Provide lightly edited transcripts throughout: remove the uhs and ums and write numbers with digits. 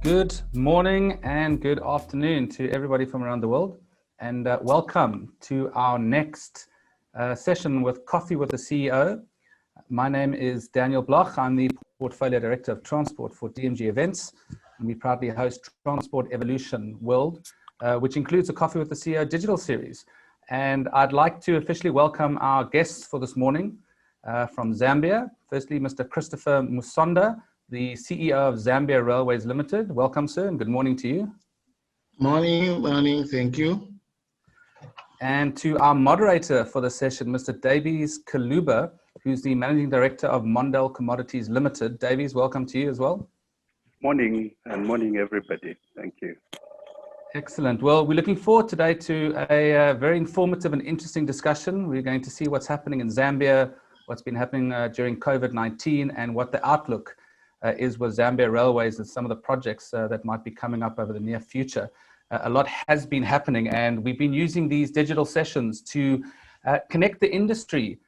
Good morning and good afternoon to everybody from around the world, and welcome to our next session with Coffee with the CEO. My name is Daniel Bloch. I'm the Portfolio Director of Transport for DMG Events, and we proudly host Transport Evolution World, which includes a Coffee with the CEO digital series. And I'd like to officially welcome our guests for this morning from Zambia. Firstly, Mr. Christopher Musonda, the CEO of Zambia Railways Limited. Welcome, sir, and good morning to you. Morning, thank you. And to our moderator for the session, Mr. Davies Kaluba, who's the Managing Director of Mondale Commodities Limited. Davies, welcome to you as well. Morning, and morning, everybody. Thank you. Excellent. Well, we're looking forward today to a very informative and interesting discussion. We're going to see what's happening in Zambia, what's been happening during COVID-19, and what the outlook is with Zambia Railways and some of the projects that might be coming up over the near future. A lot has been happening, and we've been using these digital sessions to connect the industry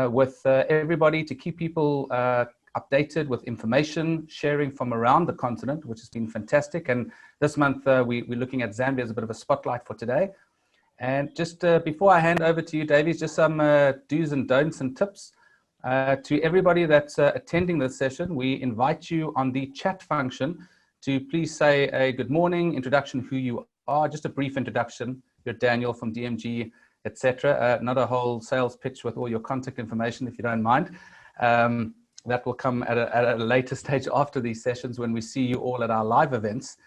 with everybody, to keep people updated with information, sharing from around the continent, which has been fantastic. And this month, we're looking at Zambia as a bit of a spotlight for today. And just before I hand over to you, Davies, just some do's and don'ts and tips. To everybody that's attending this session, we invite you on the chat function to please say a good morning, introduction, who you are, just a brief introduction. You're Daniel from DMG, etc. Not a whole sales pitch with all your contact information, if you don't mind. That will come at a later stage after these sessions when we see you all at our live events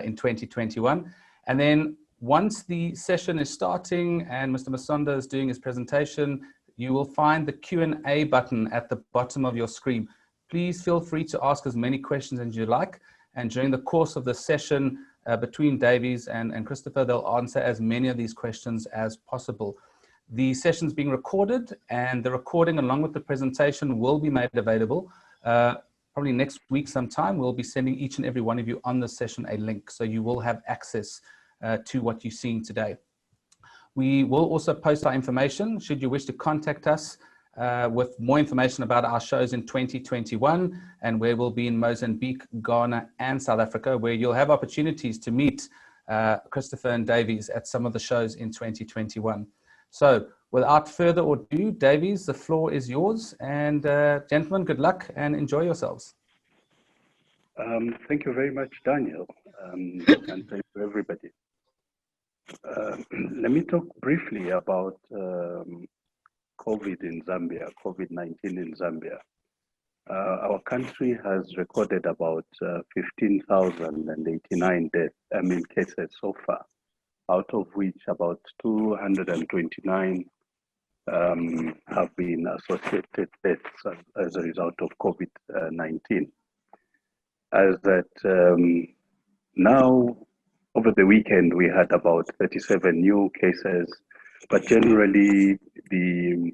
in 2021. And then once the session is starting and Mr. Musonda is doing his presentation, you will find the Q&A button at the bottom of your screen. Please feel free to ask as many questions as you like. And during the course of the session between Davies and Christopher, they'll answer as many of these questions as possible. The session's being recorded, and the recording along with the presentation will be made available probably next week sometime. We'll be sending each and every one of you on the session a link, so you will have access to what you're seeing today. We will also post our information should you wish to contact us with more information about our shows in 2021 and where we'll be in Mozambique, Ghana, and South Africa, where you'll have opportunities to meet Christopher and Davies at some of the shows in 2021. So without further ado, Davies, the floor is yours. And gentlemen, good luck and enjoy yourselves. Thank you very much, Daniel, and thank you, everybody. Let me talk briefly about COVID in Zambia, COVID-19 in Zambia. Our country has recorded about 15,089 cases so far, out of which about 229 have been associated deaths as a result of COVID-19. As that now, over the weekend, we had about 37 new cases, but generally the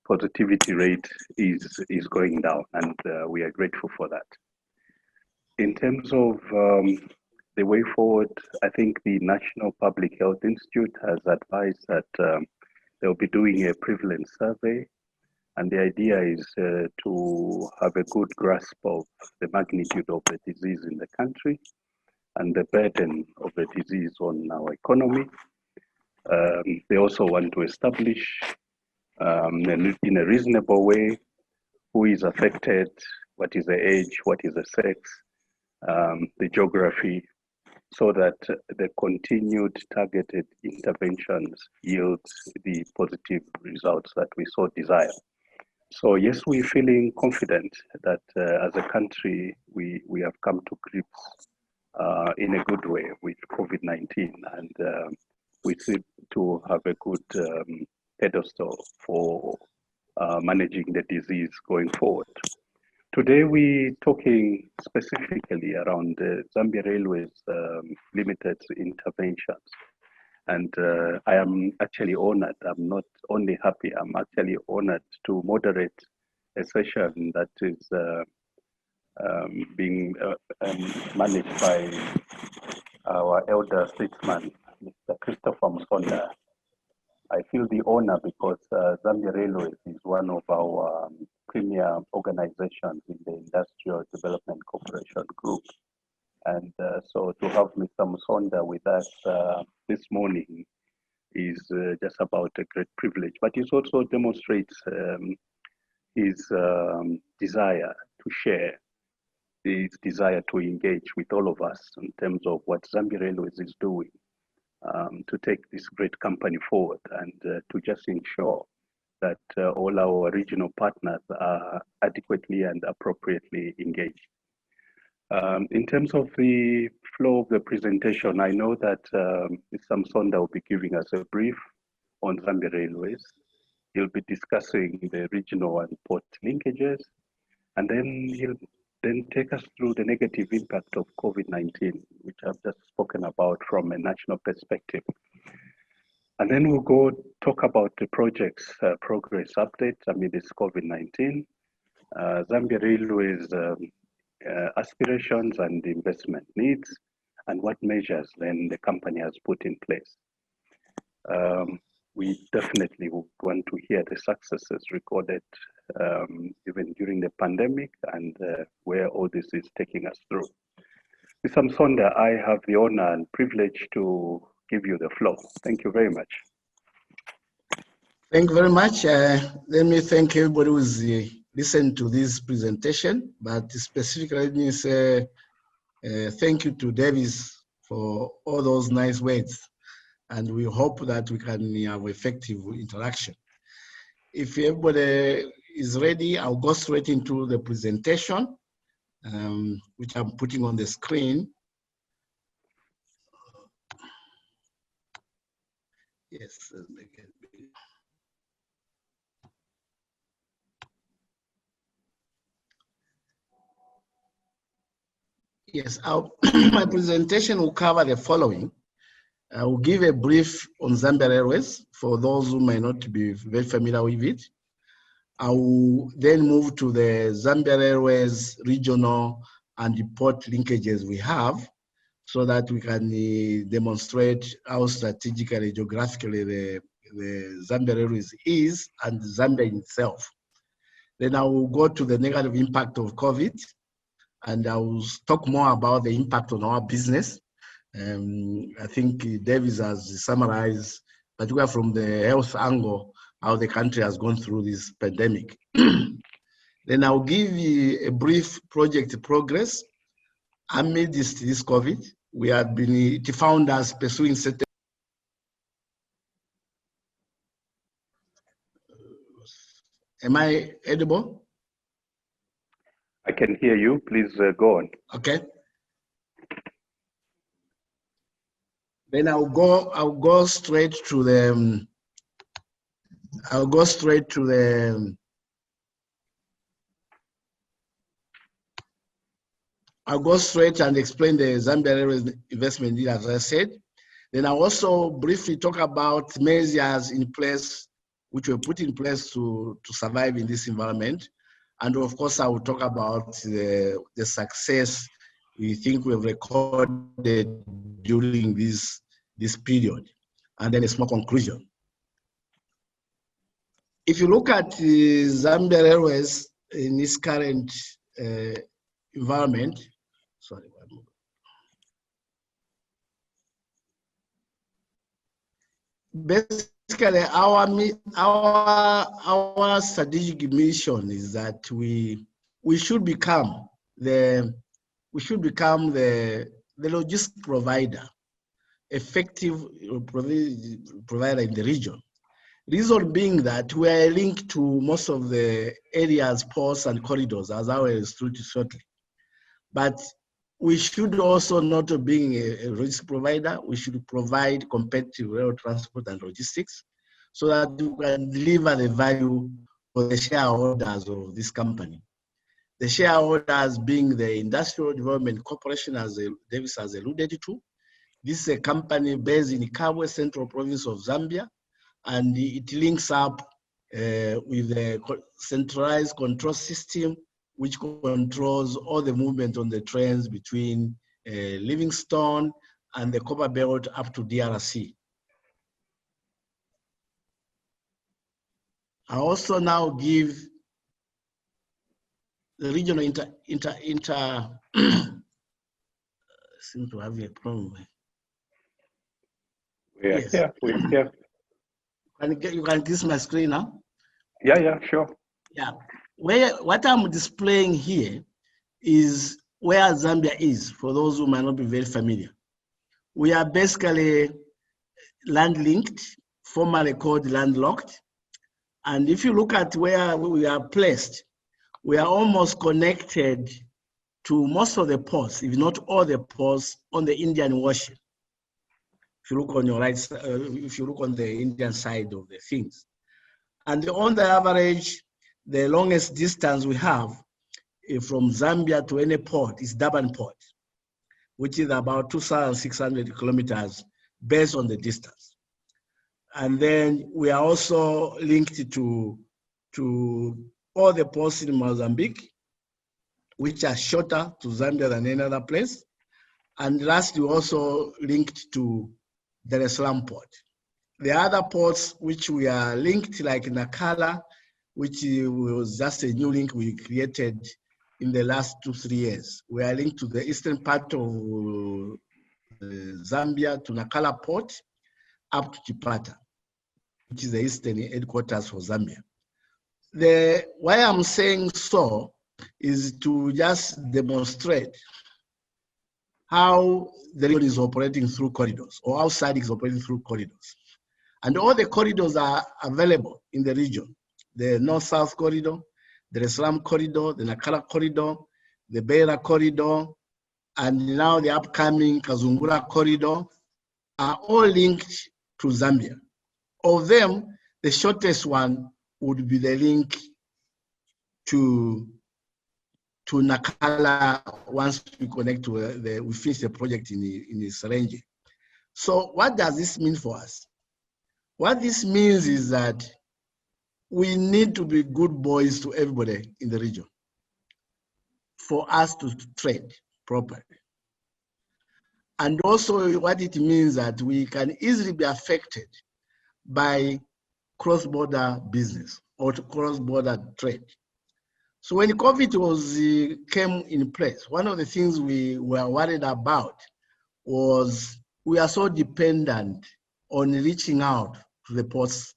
positivity rate is going down, and we are grateful for that. In terms of the way forward, I think the National Public Health Institute has advised that they'll be doing a prevalence survey, and the idea is to have a good grasp of the magnitude of the disease in the country and the burden of the disease on our economy. They also want to establish in a reasonable way who is affected, what is the age, what is the sex, the geography, so that the continued targeted interventions yield the positive results that we so desire. So yes, we're feeling confident that as a country, we have come to grips in a good way with COVID-19, and we seem to have a good pedestal for managing the disease going forward. Today, we're talking specifically around the Zambia Railways Limited interventions. And I am actually honored. I'm not only happy, I'm actually honored to moderate a session that is being managed by our elder statesman, Mr. Christopher Musonda. I feel the honor because Zambia Railways is one of our premier organizations in the Industrial Development Corporation Group. And so to have Mr. Musonda with us this morning is just about a great privilege, but it also demonstrates his desire to share, his desire to engage with all of us in terms of what Zambia Railways is doing to take this great company forward and to just ensure that all our regional partners are adequately and appropriately engaged. In terms of the flow of the presentation, I know that Mr. Msonda will be giving us a brief on Zambia Railways. He'll be discussing the regional and port linkages, and then he'll then take us through the negative impact of COVID-19, which I've just spoken about from a national perspective. And then we'll go talk about the project's progress updates amidst COVID-19, Zambia Railways aspirations and investment needs, and what measures then the company has put in place. We definitely would want to hear the successes recorded even during the pandemic and where all this is taking us through. Mr. Msonda, I have the honor and privilege to give you the floor. Thank you very much. Thank you very much. Let me thank everybody who's listened to this presentation, but specifically let me say thank you to Davis for all those nice words, and we hope that we can have effective interaction. If everybody is ready, I'll go straight into the presentation, which I'm putting on the screen. Yes, let's make it big. Yes, my presentation will cover the following. I will give a brief on Zambia Railways for those who may not be very familiar with it. I will then move to the Zambia Railways regional and port linkages we have so that we can demonstrate how strategically, geographically the Zambia Railways is and Zambia in itself. Then I will go to the negative impact of COVID, and I will talk more about the impact on our business. I think Davis has summarized, particularly from the health angle, how the country has gone through this pandemic. Then I'll give you a brief project progress. Amidst this COVID, we have been found as pursuing certain. Am I audible? I can hear you. Please go on. Okay. Then I'll go straight to the I'll go straight and explain the Zambia Railways investment deal, as I said. Then I'll also briefly talk about measures in place which were put in place to survive in this environment. And of course, I will talk about the success we think we've recorded during this period. And then a small conclusion. If you look at Zambia Railways in this current environment, sorry, one moment. Basically, our strategic mission is that we should become the logistics provider, effective provider in the region. Reason being that we are linked to most of the areas, ports and corridors, as I will illustrate shortly. But we should also, not being a logistics provider, we should provide competitive rail transport and logistics so that we can deliver the value for the shareholders of this company. The shareholders being the Industrial Development Corporation, as Davis has alluded to. This is a company based in Kabwe, Central Province of Zambia, and it links up with the centralized control system, which controls all the movement on the trains between Livingstone and the Copper Belt up to DRC. I also now give the regional seem to have a problem. We're Yes. here. We're here. You can kiss my screen now? Yeah, sure. Yeah. What I'm displaying here is where Zambia is, for those who might not be very familiar. We are basically land-linked, formerly called landlocked. And if you look at where we are placed, we are almost connected to most of the ports, if not all the ports, on the Indian Ocean. If you look on your right, if you look on the Indian side of the things. And on the average, the longest distance we have from Zambia to any port is Durban Port, which is about 2,600 kilometers based on the distance. And then we are also linked to all the ports in Mozambique, which are shorter to Zambia than any other place. And lastly, also linked to Dar es Salaam port. The other ports which we are linked, like Nakala, which was just a new link we created in the last 2-3 years. We are linked to the eastern part of Zambia, to Nakala port, up to Chipata, which is the eastern headquarters for Zambia. Why I'm saying so is to just demonstrate how the region is operating through corridors, or how SADC is operating through corridors. And all the corridors are available in the region. The North-South corridor, the Dar es Salaam corridor, the Nakala corridor, the Beira corridor, and now the upcoming Kazungura corridor are all linked to Zambia. Of them, the shortest one would be the link to Nakala once we connect to we finish the project in Serenge. So what does this mean for us? What this means is that we need to be good boys to everybody in the region for us to trade properly. And also what it means that we can easily be affected by cross-border business or cross-border trade. So when COVID came in place, one of the things we were worried about was we are so dependent on reaching out to the ports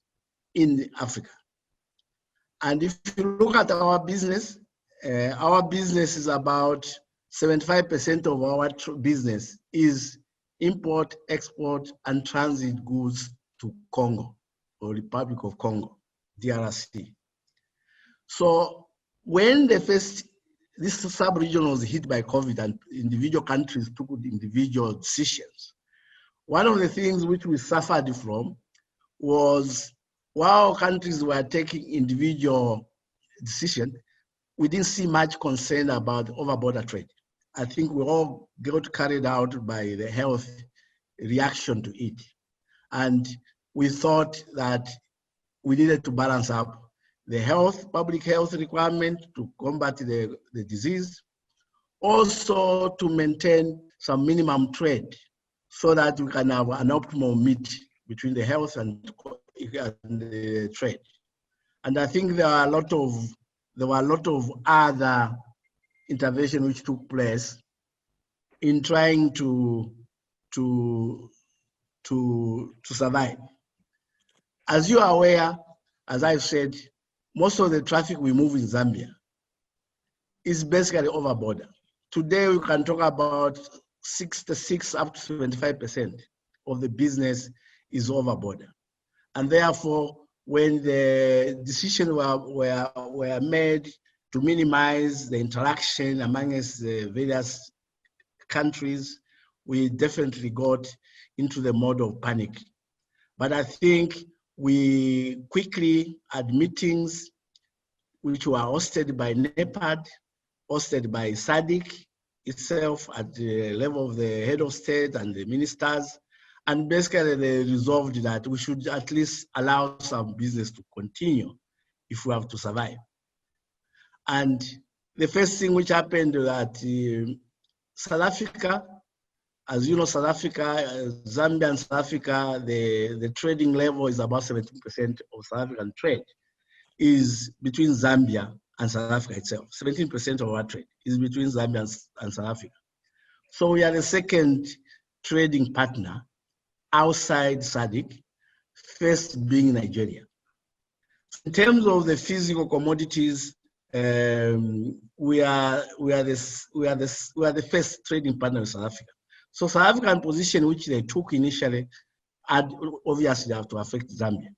in Africa. And if you look at our business is about 75% of our business is import, export, and transit goods to Congo, or Republic of Congo, DRC. So when this sub-region was hit by COVID and individual countries took individual decisions, one of the things which we suffered from was while countries were taking individual decisions, we didn't see much concern about over-border trade. I think we all got carried out by the health reaction to it. And we thought that we needed to balance up the public health requirement to combat the disease, also to maintain some minimum trade so that we can have an optimal meet between the health and the trade. And I think there were a lot of other interventions which took place in trying to survive. As you are aware, as I've said, most of the traffic we move in Zambia is basically over border. Today we can talk about 66 up to 75% of the business is over border. And therefore, when the decisions were made to minimize the interaction amongst the various countries, we definitely got into the mode of panic. But I think we quickly had meetings which were hosted by NEPAD, hosted by SADC itself at the level of the head of state and the ministers. And basically they resolved that we should at least allow some business to continue if we have to survive. And the first thing which happened that South Africa, as you know, South Africa, Zambia and South Africa, the trading level is about 17% of South African trade is between Zambia and South Africa itself. 17% of our trade is between Zambia and South Africa. So we are the second trading partner outside SADC, first being Nigeria. In terms of the physical commodities, we are the first trading partner in South Africa. So South African position, which they took initially, had obviously have to affect Zambia.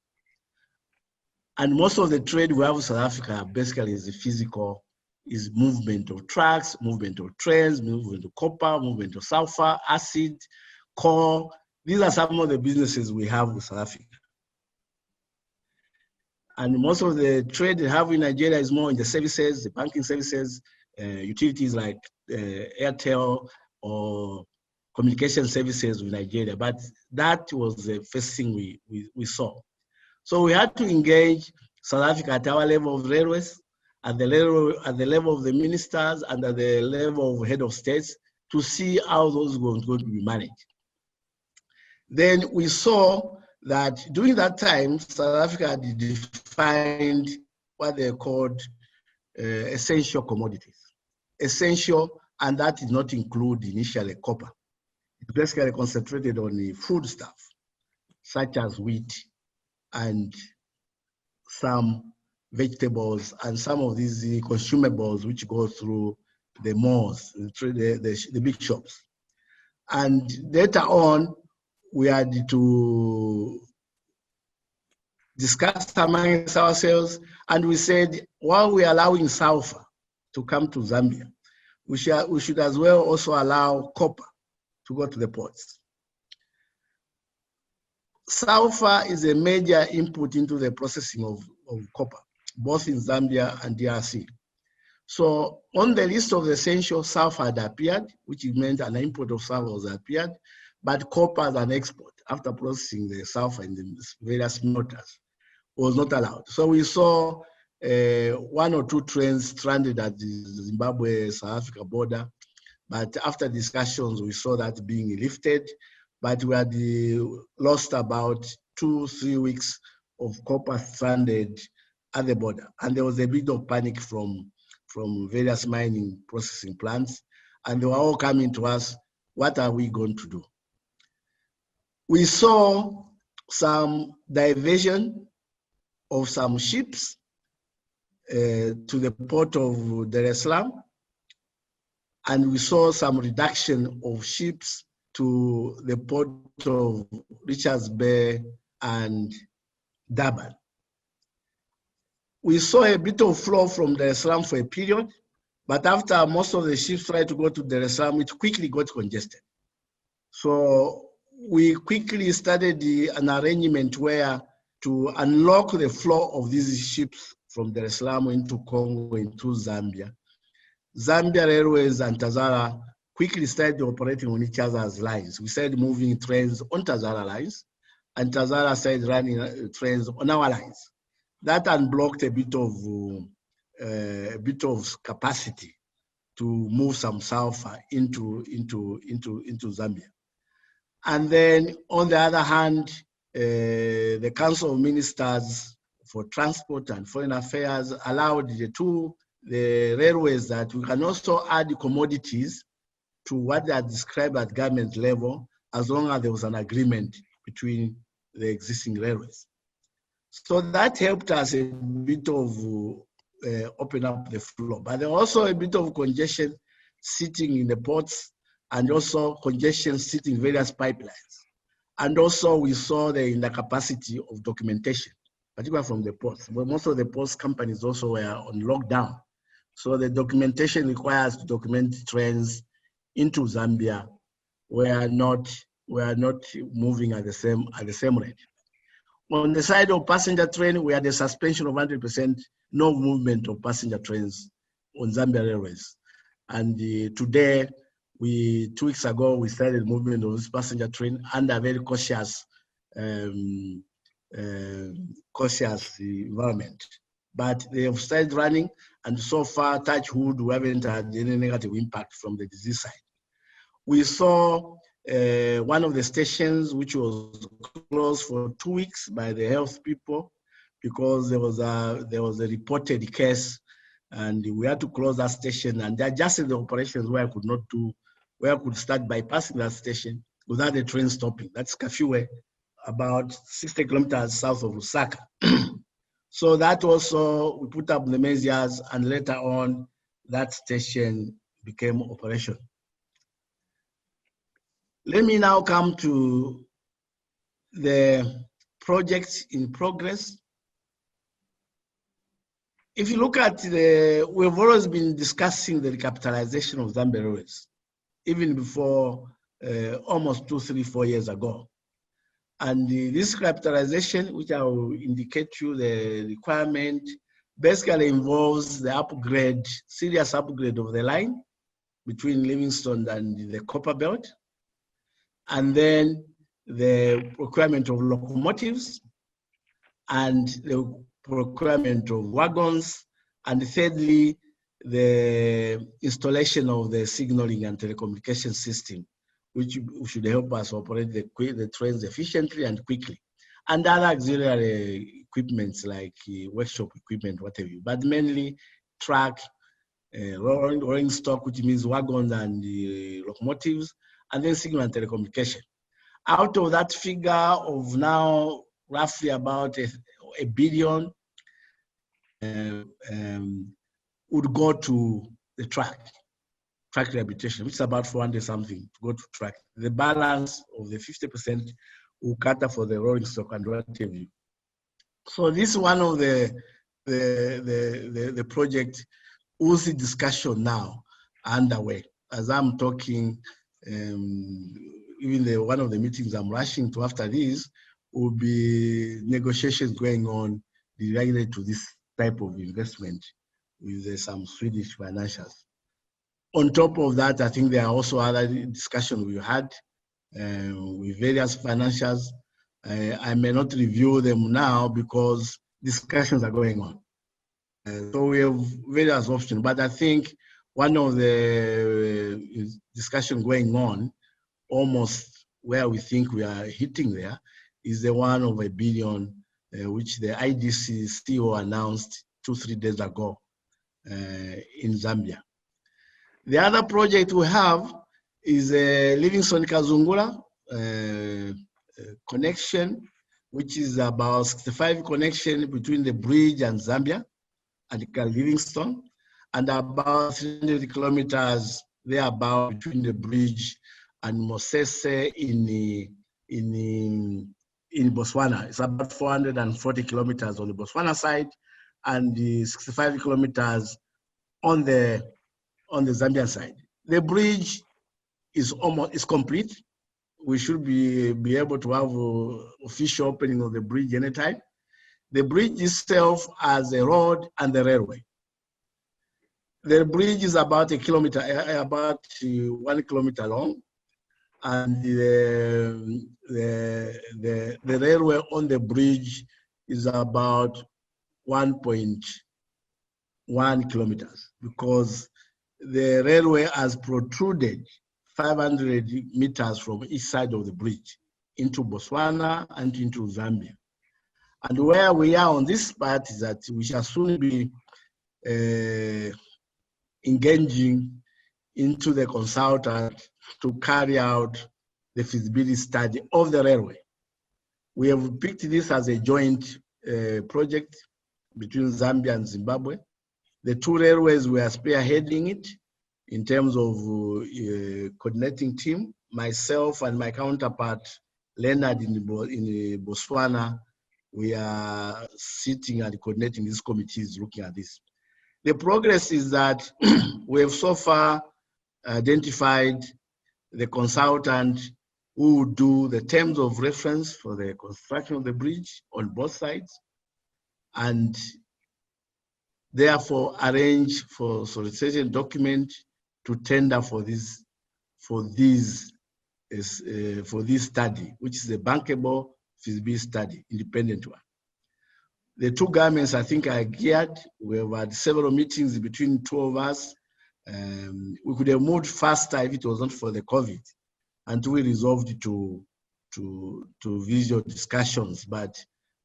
And most of the trade we have with South Africa basically is the physical, is movement of trucks, movement of trains, movement of copper, movement of sulfur, acid, coal. These are some of the businesses we have with South Africa. And most of the trade we have in Nigeria is more in the services, the banking services, utilities like Airtel or communication services with Nigeria. But that was the first thing we saw. So we had to engage South Africa at our level of railways, at the level of the ministers, and at the level of head of states to see how those were going to be managed. Then we saw that during that time, South Africa had defined what they called essential commodities. Essential, and that did not include initially copper. It basically concentrated on the food stuff, such as wheat and some vegetables and some of these consumables which go through the malls, the big shops. And later on, we had to discuss amongst ourselves, and we said, while we're allowing sulfur to come to Zambia, we should as well also allow copper to go to the ports. Sulfur is a major input into the processing of copper, both in Zambia and DRC. So on the list of the essential, sulfur had appeared, which meant an import of sulfur has appeared, but copper as an export after processing the sulfur in the various smelters was not allowed. So we saw 1 or 2 trains stranded at the Zimbabwe-South Africa border, but after discussions, we saw that being lifted, but we had lost about 2-3 weeks of copper stranded at the border. And there was a bit of panic from various mining processing plants, and they were all coming to us, what are we going to do? We saw some diversion of some ships to the port of Dar es Salaam, and we saw some reduction of ships to the port of Richards Bay and Durban. We saw a bit of flow from Dar es Salaam for a period, but after most of the ships tried to go to Dar es Salaam, it quickly got congested. So we quickly started an arrangement where to unlock the flow of these ships from Dar es Salaam into Congo, into Zambia. Zambia Railways and Tazara quickly started operating on each other's lines. We started moving trains on Tazara lines, and Tazara started running trains on our lines. That unblocked a bit of capacity to move some sulfur into Zambia. And then on the other hand, the Council of Ministers for Transport and Foreign Affairs allowed the railways that we can also add commodities to what they are described at government level, as long as there was an agreement between the existing railways. So that helped us a bit of open up the flow, but there was also a bit of congestion sitting in the ports, and also congestion sitting in various pipelines. And also we saw in the capacity of documentation, particularly from the ports. But most of the ports companies also were on lockdown. So the documentation requires to document trains into Zambia were not moving at the same rate. On the side of passenger train, we had a suspension of 100%, no movement of passenger trains on Zambia Railways. And today, 2 weeks ago, we started movement of this passenger train under very cautious environment. But they have started running, and so far, touch wood, we haven't had any negative impact from the disease side. We saw one of the stations which was closed for 2 weeks by the health people because there was a reported case, and we had to close that station, and they adjusted the operations where I could not do where I could start bypassing that station without the train stopping. That's Kafiwe, about 60 kilometers south of Lusaka. So that also, we put up the measures, and later on, that station became operational. Let me now come to the projects in progress. If you look at we've always been discussing the recapitalization of Zambia Railways, even before almost 2, 3, 4 years ago. And this recapitalization, which I will indicate to you the requirement, basically involves the upgrade, serious upgrade of the line between Livingstone and the Copper Belt, and then the procurement of locomotives, and the procurement of wagons, and thirdly, the installation of the signaling and telecommunication system, which should help us operate the trains efficiently and quickly, and other auxiliary equipments like workshop equipment, whatever, but mainly track, rolling stock, which means wagons and locomotives, and then signal and telecommunication. Out of that figure of now roughly about a billion would go to the track rehabilitation, which is about 400 something to go to track. The balance of the 50% will cater for the rolling stock and what have you. So this is one of the project whose discussion now underway. As I'm talking, even one of the meetings I'm rushing to after this will be negotiations going on related to this type of investment with some Swedish financials. On top of that, I think there are also other discussions we had with various financials. I may not review them now because discussions are going on. So we have various options, but I think one of the discussions going on, almost where we think we are hitting there, is the one of $1 billion, which the IDC CEO announced 2-3 days ago in Zambia. The other project we have is a Livingstone Kazungula connection, which is about 65 connection between the bridge and Zambia and Livingstone, and about 300 kilometers thereabout between the bridge and Mosese in Botswana. It's about 440 kilometers on the Botswana side and 65 kilometers on the Zambian side. The bridge is complete. We should be able to have official opening of the bridge anytime. The bridge itself has a road and the railway. The bridge is about 1 kilometer long, and the railway on the bridge is about 1.1 kilometers, because the railway has protruded 500 meters from each side of the bridge into Botswana and into Zambia. And where we are on this part is that we shall soon be engaging into the consultant to carry out the feasibility study of the railway. We have picked this as a joint project between Zambia and Zimbabwe. The two railways were spearheading it in terms of coordinating team. Myself and my counterpart, Leonard in Botswana, we are sitting and coordinating these committees looking at this. The progress is that we have so far identified the consultant who will do the terms of reference for the construction of the bridge on both sides, and therefore arrange for solicitation document to tender for this study, which is a bankable feasibility study, independent one. The two governments, I think, are geared. We have had several meetings between two of us. We could have moved faster if it was not for the COVID, until we resolved to visual discussions. But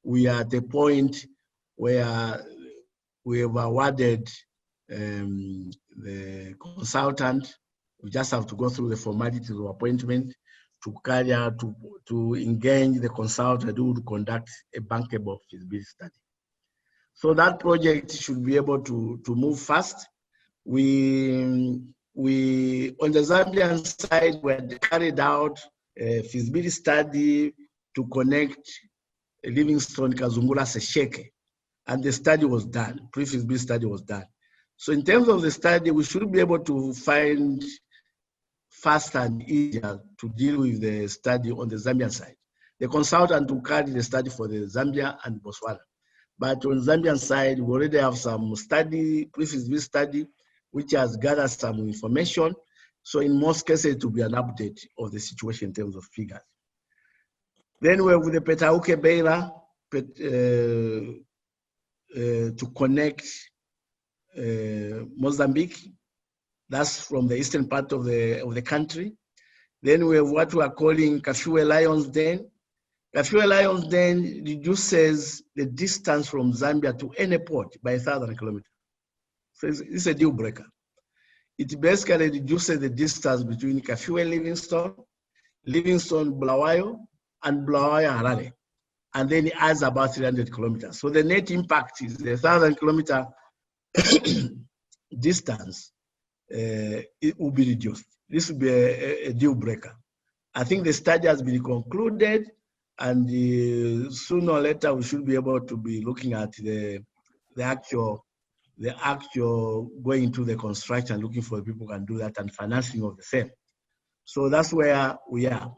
we are at the point where we have awarded the consultant We just have to go through the formalities of appointment to carry out, to engage the consultant who would conduct a bankable feasibility study. So that project should be able to move fast. We on the Zambian side, we had carried out a feasibility study to connect Livingstone, Kazungula, Sesheke, and the study was done, pre-feasibility study was done. So in terms of the study, we should be able to find faster and easier to deal with the study on the Zambian side. The consultant will carry the study for the Zambia and Botswana. But on the Zambian side, we already have some study, pre-feasibility study, which has gathered some information. So in most cases, it will be an update of the situation in terms of figures. Then we have the Petauke Beira to connect Mozambique. That's from the eastern part of the country. Then we have what we are calling Kafue Lions Den. Kafue Lions Den reduces the distance from Zambia to any port by 1,000 kilometers. So it's a deal breaker. It basically reduces the distance between Kafue Livingstone Bulawayo, and Bulawayo Harare. And then it adds about 300 kilometers. So the net impact is the 1,000 kilometer distance. It will be reduced. This will be a deal breaker. I think the study has been concluded, and sooner or later we should be able to be looking at the actual going into the construction, looking for people who can do that, and financing of the same. So that's where we are.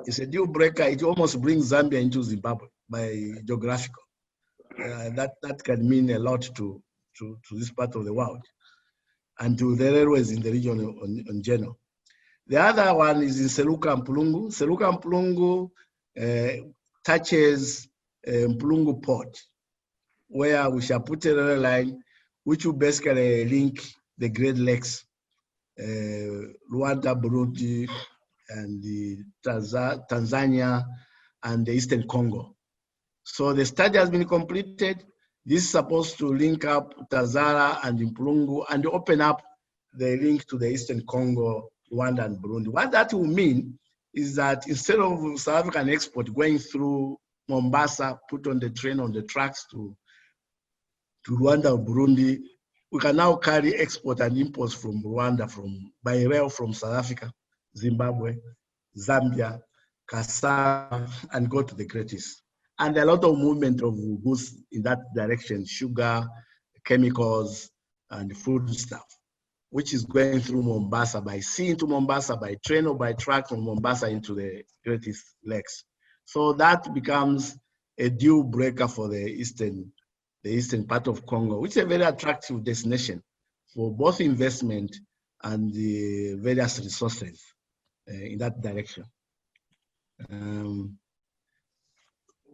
It's a deal breaker. It almost brings Zambia into Zimbabwe by geographical. That can mean a lot to this part of the world and to the railways in the region in general. The other one is in Seruka and Mpulungu. Seruka and Mpulungu touches Mpulungu Port, where we shall put a rail line which will basically link the Great Lakes, Rwanda, Burundi, and the Tanzania, and the Eastern Congo. So the study has been completed. This is supposed to link up Tazara and Mpulungu and open up the link to the Eastern Congo, Rwanda, and Burundi. What that will mean is that instead of South African export going through Mombasa, put on the train on the tracks to Rwanda or Burundi, we can now carry export and imports from Rwanda by rail from South Africa, Zimbabwe, Zambia, Kasai, and go to the Great East. And a lot of movement of goods in that direction, sugar, chemicals, and food stuff, which is going through Mombasa by sea into Mombasa, by train or by truck from Mombasa into the Great East Lakes. So that becomes a deal breaker for the eastern part of Congo, which is a very attractive destination for both investment and the various resources in that direction.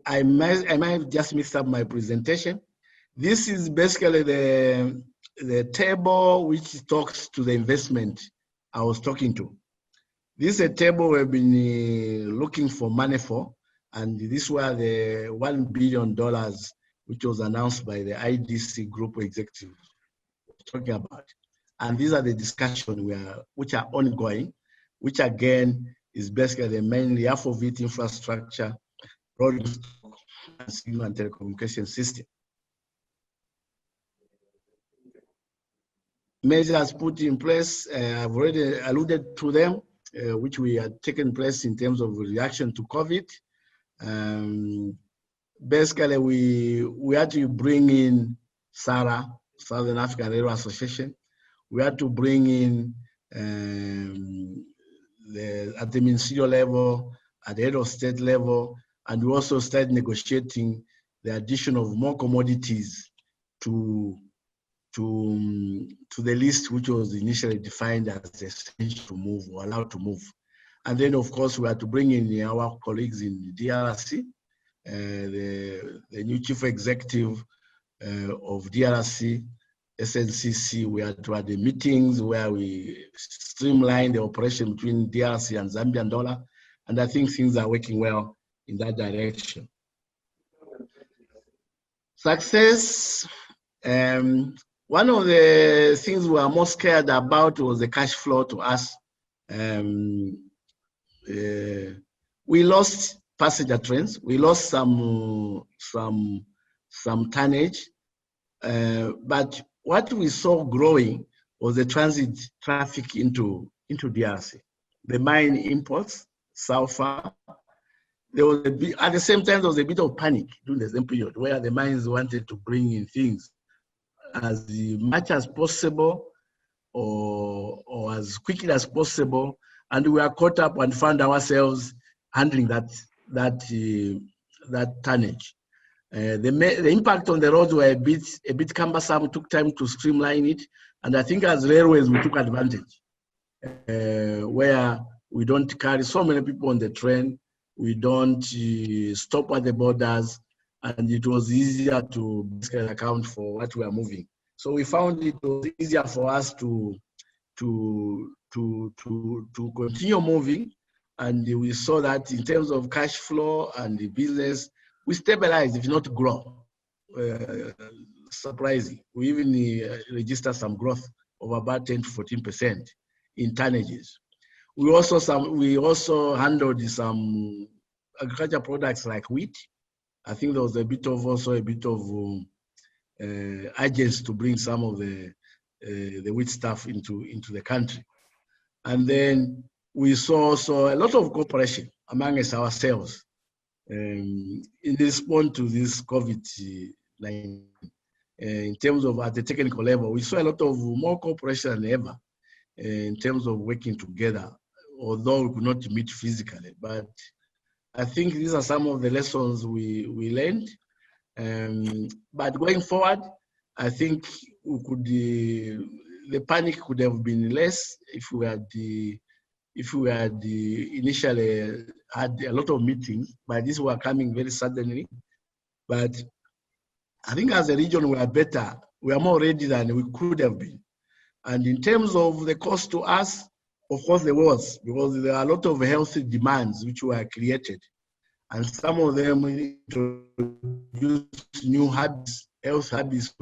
I might have just mixed up my presentation. This is basically the table which talks to the investment I was talking to. This is a table we've been looking for money for, and this was the $1 billion which was announced by the IDC group executive talking about. And these are the discussions which are ongoing, which again is basically mainly half of it infrastructure, road and signal and telecommunication system. Measures put in place, I've already alluded to them, which we had taken place in terms of reaction to COVID. Basically, we had to bring in SARA, Southern African Railway Association. We had to bring in at the ministerial level, at the head of state level, and we also started negotiating the addition of more commodities to the list which was initially defined as essential to move or allowed to move. And then, of course, we had to bring in our colleagues in DRC, the new chief executive of DRC, SNCC. We had to have the meetings where we streamlined the operation between DRC and Zambian dollar. And I think things are working well in that direction. Success. one of the things we are most scared about was the cash flow to us. We lost passenger trains. We lost some tonnage. But what we saw growing was the transit traffic into DRC. The mine imports, sulfur. There was at the same time, there was a bit of panic during the same period where the mines wanted to bring in things as much as possible or as quickly as possible, and we are caught up and found ourselves handling that tonnage. The impact on the roads were a bit cumbersome. It took time to streamline it, and I think as railways we took advantage where we don't carry so many people on the train, we don't stop at the borders, and it was easier to basically account for what we are moving. So we found it was easier for us to continue moving, and we saw that in terms of cash flow and the business, we stabilized, if not grow. Surprising. We even registered some growth of about 10 to 14% in tonnages. We also handled some agriculture products like wheat. I think there was a bit of urgency to bring some of the wheat stuff into the country. And then we saw also a lot of cooperation amongst ourselves in response to this COVID-19. In terms of at the technical level, we saw a lot of more cooperation than ever in terms of working together, although we could not meet physically. But I think these are some of the lessons we learned. But going forward, I think the panic could have been less if we had initially had a lot of meetings, but these were coming very suddenly. But I think as a region, we are better. We are more ready than we could have been. And in terms of the cost to us, of course there was, because there are a lot of healthy demands which were created. And some of them introduced new habits, health habits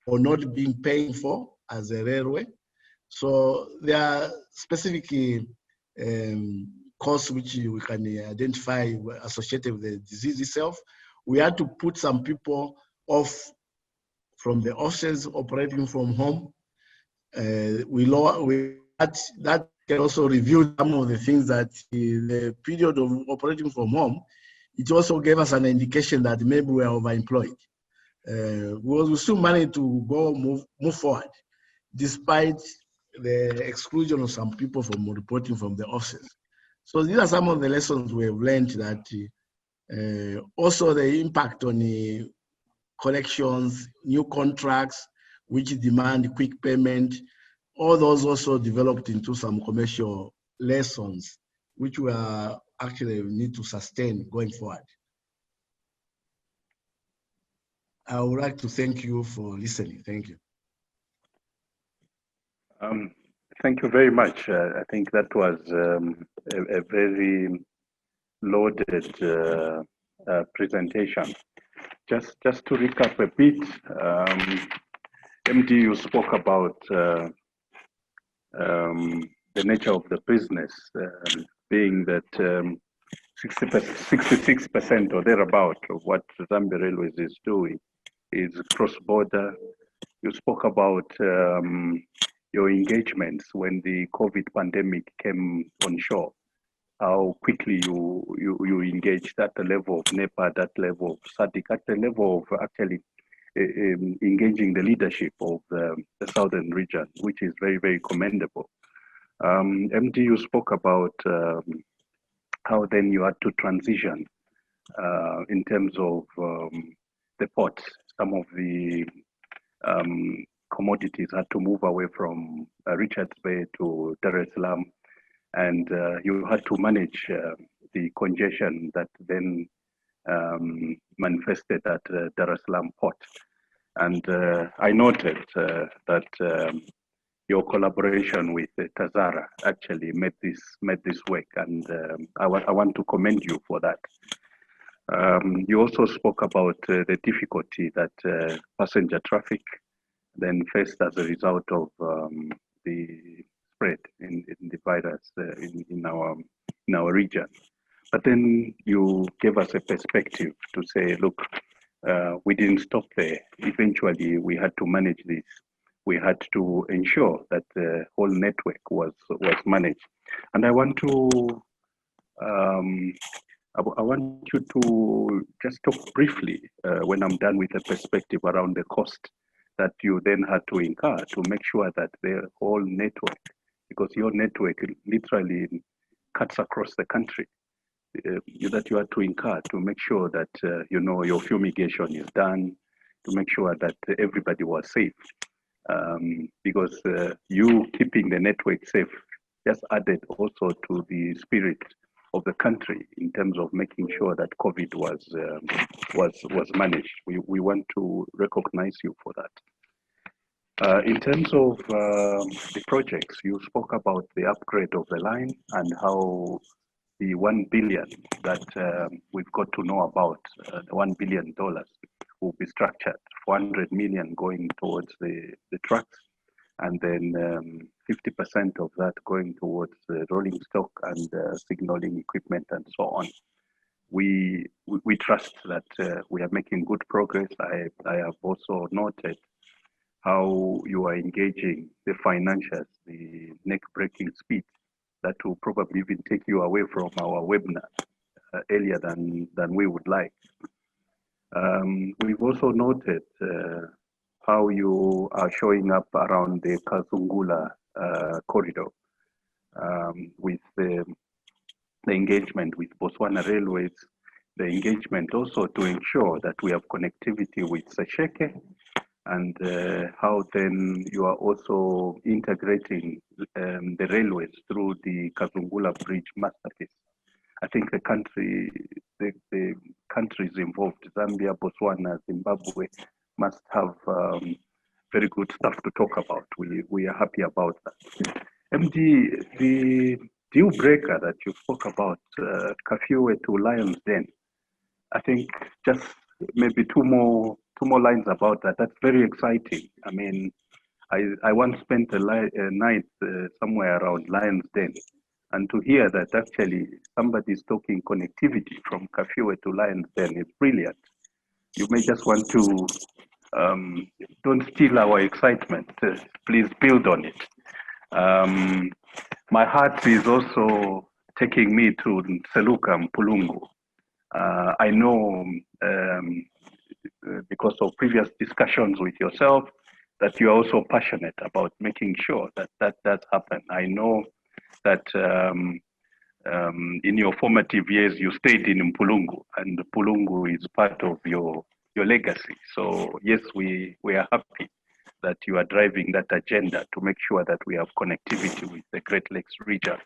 or not being paid for as a railway. So there are specific costs which we can identify associated with the disease itself. We had to put some people off from the offices operating from home. That can also review some of the things that the period of operating from home, it also gave us an indication that maybe we are overemployed. We still managed to move forward, despite the exclusion of some people from reporting from the offices. So these are some of the lessons we have learned, that also the impact on the collections, new contracts, which demand quick payment, all those also developed into some commercial lessons, which we are actually need to sustain going forward. I would like to thank you for listening. Thank you. Thank you very much. I think that was a very loaded presentation. Just to recap a bit, MD, you spoke about the nature of the business, being that 66% or thereabout of what Zambia Railways is doing is cross-border. You spoke about your engagements when the COVID pandemic came on shore, how quickly you engaged at the level of NEPA, that level of SADC, at the level of actually engaging the leadership of the southern region, which is very, very commendable. MD, you spoke about how then you had to transition in terms of the ports. Some of the commodities had to move away from Richards Bay to Dar es Salaam, and you had to manage the congestion that then manifested at Dar es Salaam port. And I noted that your collaboration with Tazara actually made this work, and I want to commend you for that. You also spoke about the difficulty that passenger traffic then first as a result of the spread in the virus in our region. But then you gave us a perspective to say, look, we didn't stop there. Eventually, we had to manage this. We had to ensure that the whole network was managed. And I want to I want you to just talk briefly when I'm done with the perspective around the cost that you then had to incur to make sure that the whole network, because your network literally cuts across the country, that you had to incur to make sure that your fumigation is done, to make sure that everybody was safe. Because you keeping the network safe just added also to the spirit of the country in terms of making sure that COVID was managed. We want to recognize you for that. In terms of the projects, you spoke about the upgrade of the line and how the $1 billion that we've got to know about, the $1 billion will be structured, 400 million going towards the trucks, and then 50% of that going towards the rolling stock and signaling equipment and so on. We trust that we are making good progress. I have also noted how you are engaging the financials, the neck-breaking speed that will probably even take you away from our webinar earlier than we would like. We've also noted how you are showing up around the Kazungula corridor with the engagement with Botswana Railways, the engagement also to ensure that we have connectivity with Sesheke, and how then you are also integrating the railways through the Kazungula Bridge masterpiece. I think the countries involved, Zambia, Botswana, Zimbabwe, must have very good stuff to talk about. We are happy about that. MD, the deal breaker that you spoke about, Kafue to Lions Den, I think just maybe two more lines about that. That's very exciting. I mean, I once spent a night somewhere around Lions Den, and to hear that actually somebody's talking connectivity from Kafue to Lions Den is brilliant. You may just want to, don't steal our excitement, please build on it. My heart is also taking me to Seluka Mpulungu. I know because of previous discussions with yourself that you are also passionate about making sure that does happen. I know that in your formative years you stayed in Mpulungu, and Mpulungu is part of your legacy. So yes, we are happy that you are driving that agenda to make sure that we have connectivity with the Great Lakes region.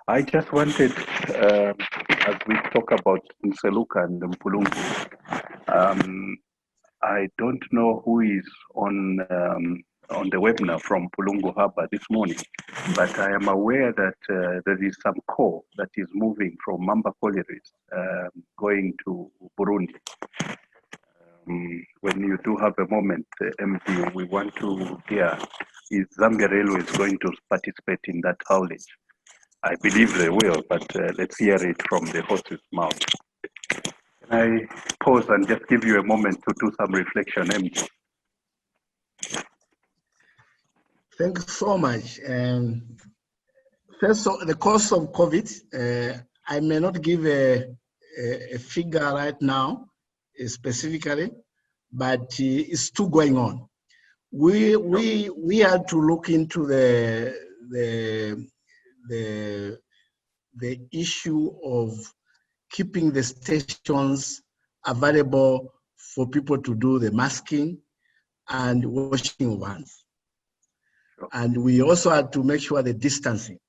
I just wanted, as we talk about Nseluka and Mpulungu, I don't know who is on the webinar from Mpulungu Harbour this morning, but I am aware that there is some coal that is moving from Mamba Collieries going to Burundi. When you do have a moment, MD, we want to hear, is Zambia Railways going to participate in that haulage? I believe they will, but let's hear it from the horse's mouth. Can I pause and just give you a moment to do some reflection, MD? Thank you so much. First, the cost of COVID, I may not give a figure right now, specifically, but it's still going on. We had to look into the issue of keeping the stations available for people to do the masking and washing of hands. And we also had to make sure the distancing.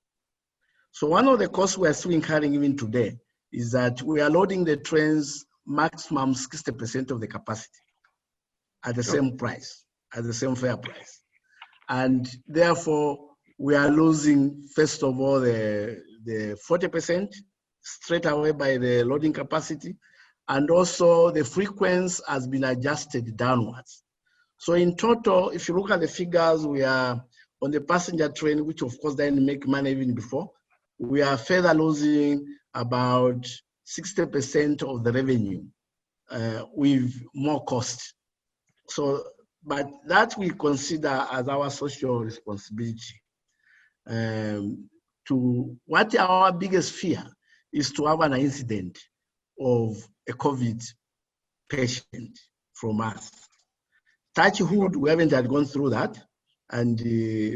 So one of the costs we are still incurring even today is that we are loading the trains maximum 60% of the capacity at the same price, at the same fair price. And therefore, we are losing, first of all, the 40% straight away by the loading capacity, and also the frequency has been adjusted downwards. So in total, if you look at the figures, we are on the passenger train, which of course didn't make money even before, we are further losing about 60% of the revenue with more cost. So, but that we consider as our social responsibility. To what our biggest fear is to have an incident of a COVID patient from us. Touch wood, we haven't had gone through that, and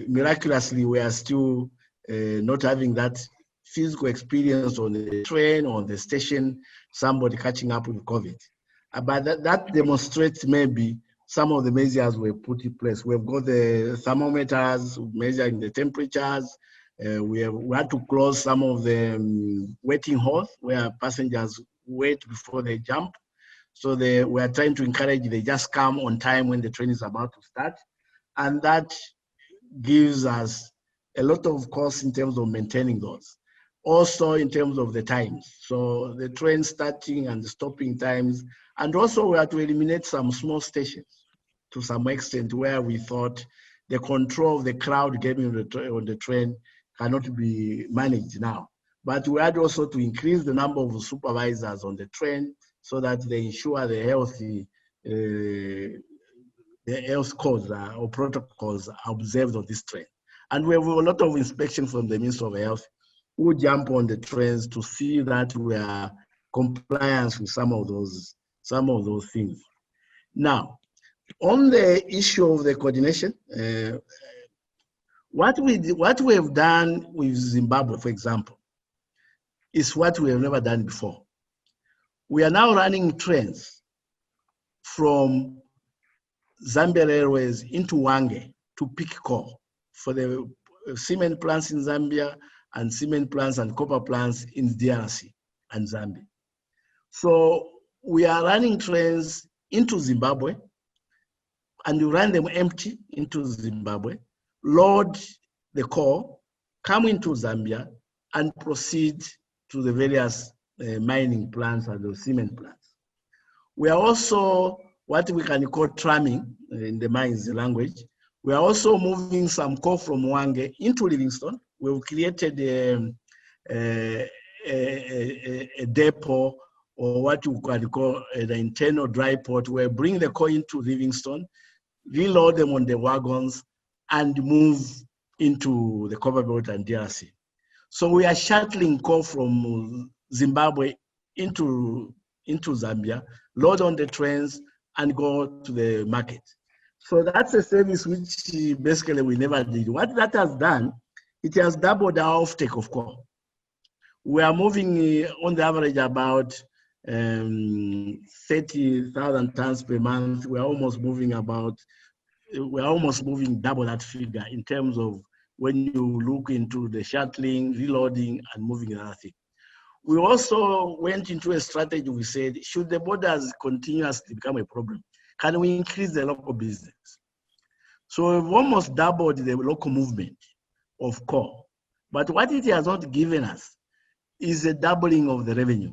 miraculously we are still not having that physical experience on the train or on the station, somebody catching up with COVID. But that demonstrates maybe some of the measures were put in place. We've got the thermometers measuring the temperatures. We had to close some of the waiting halls where passengers wait before they jump. So we are trying to encourage they just come on time when the train is about to start. And that gives us a lot of costs in terms of maintaining those. Also in terms of the times. So the train starting and stopping times. And also we have to eliminate some small stations to some extent where we thought the control of the crowd getting on the train cannot be managed now. But we had also to increase the number of supervisors on the train so that they ensure the health codes or protocols are observed on this train. And we have a lot of inspection from the Minister of Health who jump on the trains to see that we are compliant with some of those things. Now, on the issue of the coordination, what we have done with Zimbabwe, for example, is what we have never done before. We are now running trains from Zambia Airways into Wange to pick coal for the cement plants in Zambia and cement plants and copper plants in DRC and Zambia. So we are running trains into Zimbabwe and you run them empty into Zimbabwe, load the coal, come into Zambia and proceed to the various mining plants and the cement plants. We are also what we can call tramming in the mines language. We are also moving some coal from Wange into Livingstone. We've created a depot or what you can call an internal dry port where we bring the coal into Livingstone, reload them on the wagons and move into the Copperbelt and DRC. So we are shuttling coal from Zimbabwe into Zambia, load on the trains and go to the market. So that's a service which basically we never did. What that has done, it has doubled our offtake of coal. We are moving on the average about 30,000 tons per month. We're almost moving double that figure in terms of when you look into the shuttling, reloading, and moving another thing. We also went into a strategy. We said, should the borders continuously become a problem, can we increase the local business? So we've almost doubled the local movement of coal. But what it has not given us is a doubling of the revenue,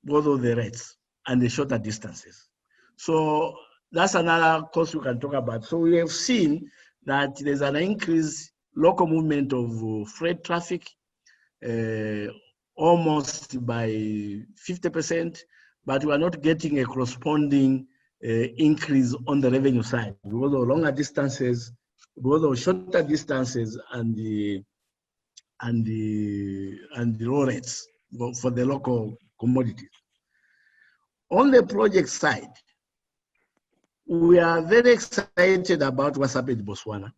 both of the rates and the shorter distances. So that's another cost we can talk about. So we have seen that there's an increased local movement of freight traffic, almost by 50%, but we are not getting a corresponding increase on the revenue side because of longer distances, because of shorter distances and the raw rates for the local commodities. On the project side, we are very excited about what's happened in Botswana.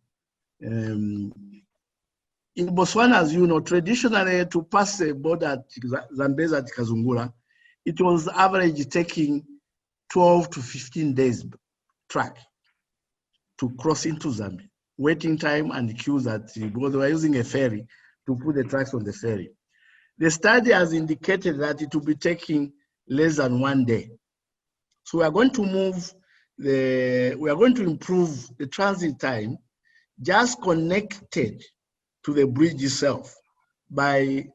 In Botswana, as you know, traditionally to pass the border at Zambezi at Kazungula, it was average taking 12 to 15 days track to cross into Zambia. Waiting time and queues because they were using a ferry to put the trucks on the ferry. The study has indicated that it will be taking less than 1 day. So we are going to improve the transit time just connected to the bridge itself by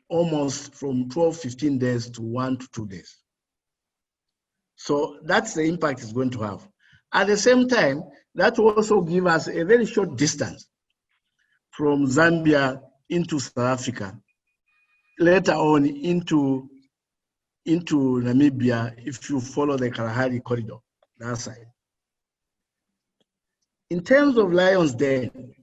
almost from 12, 15 days to 1 to 2 days. So that's the impact it's going to have. At the same time, that will also give us a very short distance from Zambia into South Africa, later on into Namibia if you follow the Kalahari corridor, that side. In terms of Lion's Den,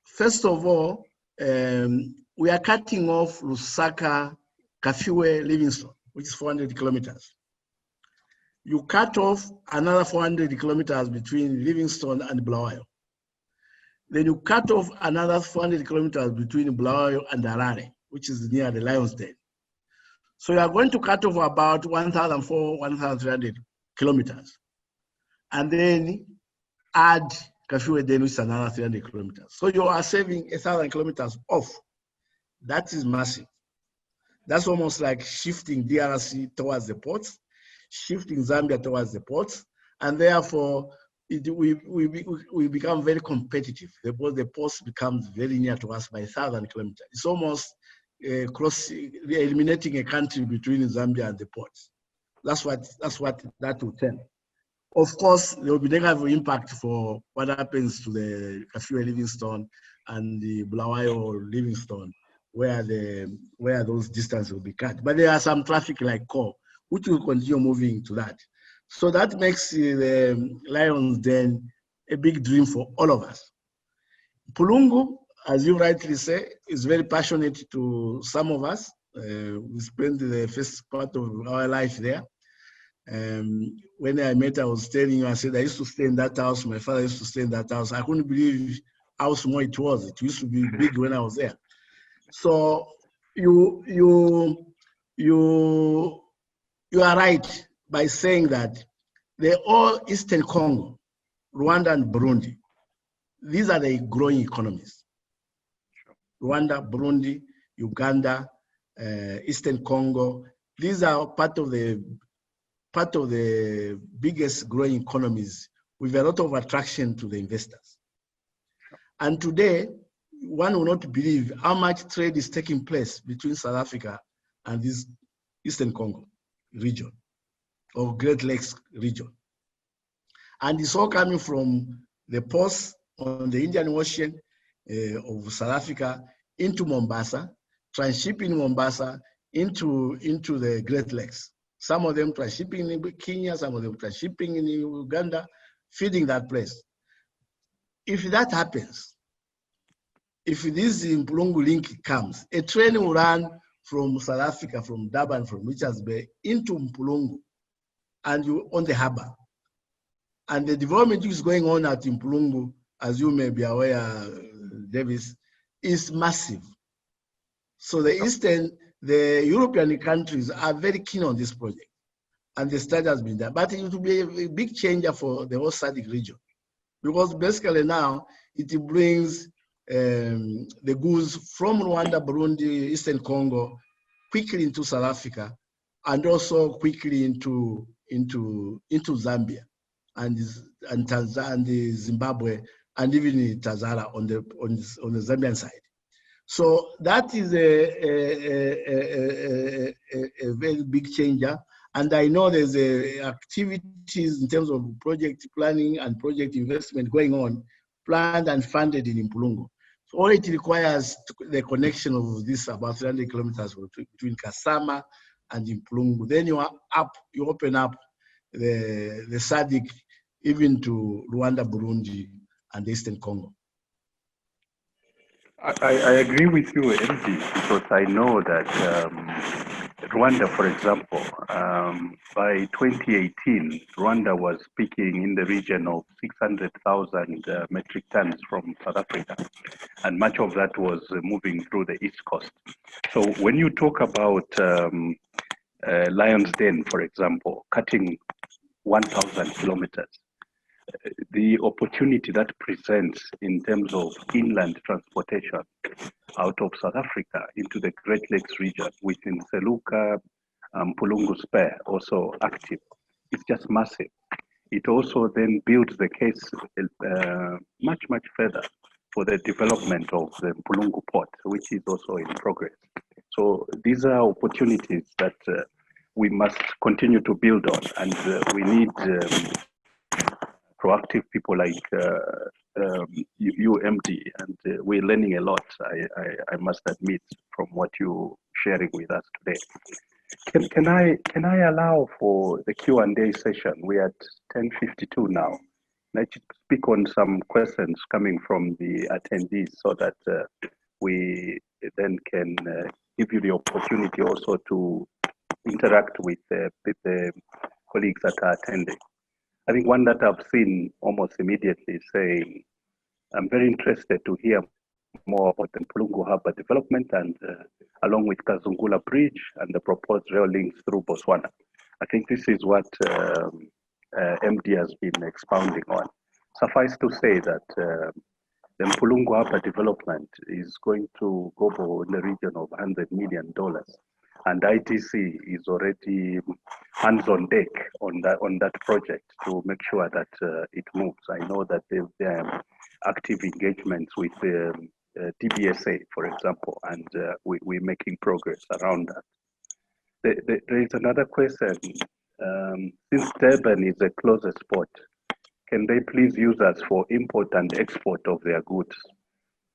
first of all, we are cutting off Lusaka, Kafue, Livingstone, which is 400 kilometers. You cut off another 400 kilometers between Livingstone and Bulawayo. Then you cut off another 400 kilometers between Bulawayo and Harare, which is near the Lion's Den. So you are going to cut off about 1,400, 1,300 kilometers. And then add Kafue Den, which is another 300 kilometers. So you are saving 1,000 kilometers off. That is massive. That's almost like shifting DRC towards the ports, shifting Zambia towards the ports, and therefore we become very competitive. The ports becomes very near to us by 1,000 kilometers. It's almost eliminating a country between Zambia and the ports. That's what that will tell. Of course, there will be negative impact for what happens to the Kafue Livingstone and the Bulawayo Livingstone, where those distances will be cut. But there are some traffic like core, which will continue moving to that. So that makes the Lion's Den a big dream for all of us. Pulungu, as you rightly say, is very passionate to some of us. We spent the first part of our life there. When I met, I was telling you, I said, I used to stay in that house. My father used to stay in that house. I couldn't believe how small it was. It used to be big when I was there. So you are right by saying that they're all Eastern Congo, Rwanda and Burundi. These are the growing economies. Rwanda, Burundi, Uganda, Eastern Congo. These are part of the biggest growing economies with a lot of attraction to the investors. And today, one will not believe how much trade is taking place between South Africa and this Eastern Congo region or Great Lakes region. And it's all coming from the ports on the Indian Ocean of South Africa into Mombasa, transshipping Mombasa into the Great Lakes. Some of them transshipping in Kenya, some of them transshipping in Uganda, feeding that place. If that happens, if this Mpulungu link comes, a train will run from South Africa, from Durban, from Richards Bay into Mpulungu, and you on the harbor. And the development which is going on at Mpulungu, as you may be aware, Davis, is massive. So the European countries are very keen on this project, and the study has been done. But it will be a big changer for the whole SADC region, because basically now it brings the goods from Rwanda, Burundi, Eastern Congo quickly into South Africa, and also quickly into Zambia and Tanzania and Zimbabwe, and even in Tanzania on the Zambian side. So that is a very big changer. And I know there's activities in terms of project planning and project investment going on, planned and funded in Mpulungu. So all it requires the connection of this about 300 kilometers between Kasama and Mpulungu. Then you open up the SADC even to Rwanda, Burundi, and Eastern Congo. I agree with you, MD, because I know that Rwanda, for example, by 2018, Rwanda was picking in the region of 600,000 metric tons from South Africa, and much of that was moving through the East Coast. So when you talk about Lion's Den, for example, cutting 1,000 kilometers, the opportunity that presents in terms of inland transportation out of South Africa into the Great Lakes region within Seluka, Pulungu Spare also active, it's just massive. It also then builds the case much, much further for the development of the Pulungu port, which is also in progress. So these are opportunities that we must continue to build on, and we need proactive people like you, MD, and we're learning a lot. I must admit from what you're sharing with us today. Can I allow for the Q&A session? We're at 10:52 now. Let's speak on some questions coming from the attendees so that we then can give you the opportunity also to interact with the colleagues that are attending. I think one that I've seen almost immediately saying, I'm very interested to hear more about the Mpulungu Harbour development and along with Kazungula Bridge and the proposed rail links through Botswana. I think this is what MD has been expounding on. Suffice to say that the Mpulungu Harbour development is going to go in the region of $100 million. And ITC is already hands on deck on that project to make sure that it moves. I know that there are active engagements with DBSA, for example, and we're making progress around that. There is another question. Since Durban is the closest port, can they please use us for import and export of their goods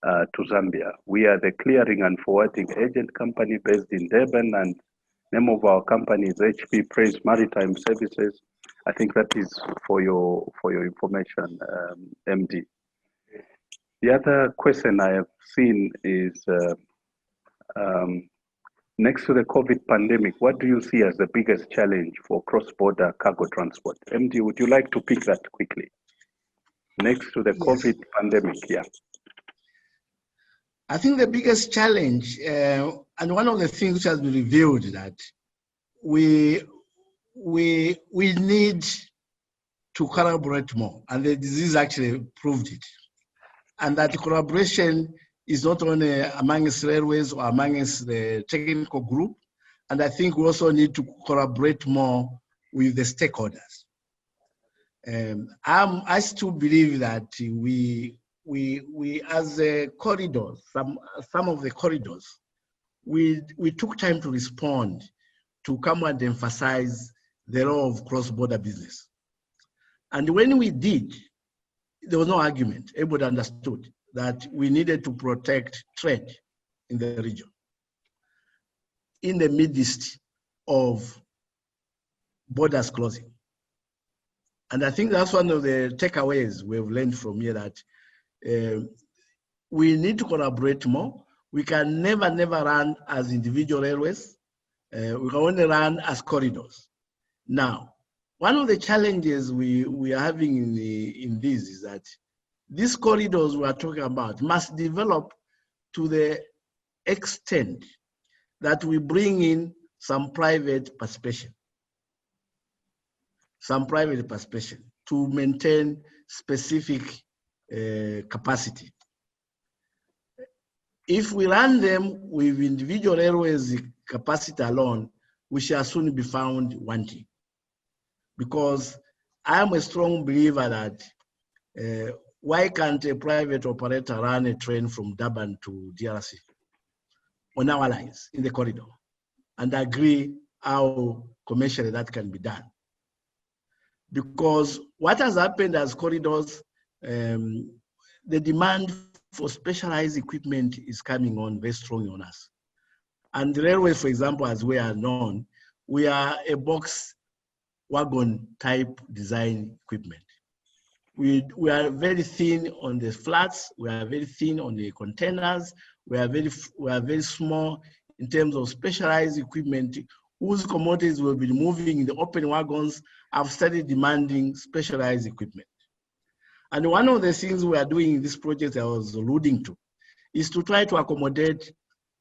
to Zambia? We are the clearing and forwarding agent company based in Durban, and name of our company is HP Praise Maritime Services. I think that is for your information, MD. The other question I have seen is next to the COVID pandemic, what do you see as the biggest challenge for cross-border cargo transport? MD, would you like to pick that quickly? Next to the COVID pandemic, yeah. I think the biggest challenge, and one of the things which has been revealed, that we need to collaborate more, and the disease actually proved it. And that collaboration is not only amongst railways or amongst the technical group, and I think we also need to collaborate more with the stakeholders. I still believe that we as a corridors, some of the corridors, we took time to respond to come and emphasize the role of cross-border business. And when we did, there was no argument. Everybody understood that we needed to protect trade in the region in the midst of borders closing. And I think that's one of the takeaways we've learned from here, that we need to collaborate more. We can never run as individual railways. We can only run as corridors. Now, one of the challenges we are having in this is that these corridors we are talking about must develop to the extent that we bring in some private participation. To maintain specific capacity. If we run them with individual railways capacity alone, we shall soon be found wanting. Because I am a strong believer that why can't a private operator run a train from Durban to DRC on our lines in the corridor and agree how commercially that can be done? Because what has happened as corridors, the demand for specialized equipment is coming on very strongly on us. And the railways, for example, as we are known, we are a box wagon type design equipment. We are very thin on the flats, we are very thin on the containers, we are very small in terms of specialized equipment whose commodities will be moving in the open wagons have started demanding specialized equipment. And one of the things we are doing in this project I was alluding to is to try to accommodate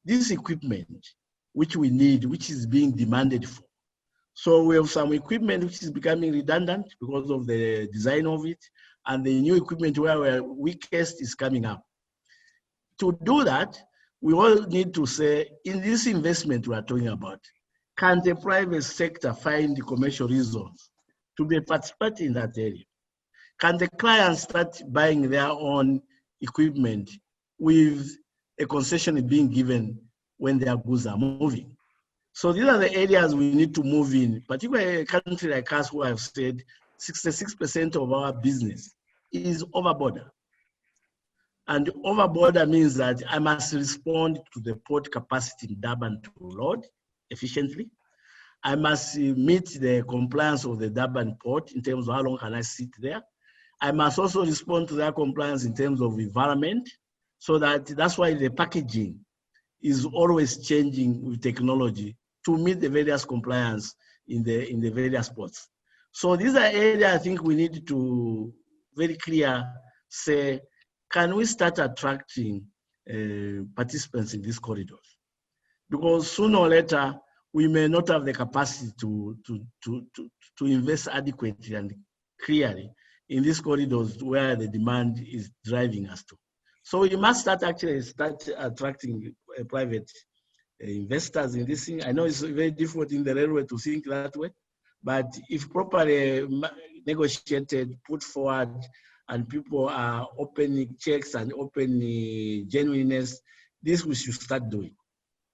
this equipment which we need, which is being demanded for. So we have some equipment which is becoming redundant because of the design of it, and the new equipment where we're weakest is coming up. To do that, we all need to say, in this investment we are talking about, can the private sector find the commercial reasons to be participating in that area? Can the clients start buying their own equipment with a concession being given when their goods are moving? So these are the areas we need to move in, particularly a country like us who have said 66% of our business is over border. And over border means that I must respond to the port capacity in Durban to load efficiently. I must meet the compliance of the Durban port in terms of how long can I sit there. I must also respond to that compliance in terms of environment, so that's why the packaging is always changing with technology to meet the various compliance in the various ports. So these are areas I think we need to very clear say, can we start attracting participants in these corridors? Because sooner or later, we may not have the capacity to invest adequately and clearly in these corridors where the demand is driving us to. So we must start attracting private investors in this thing. I know it's very difficult in the railway to think that way, but if properly negotiated, put forward, and people are opening checks and opening genuineness, this we should start doing,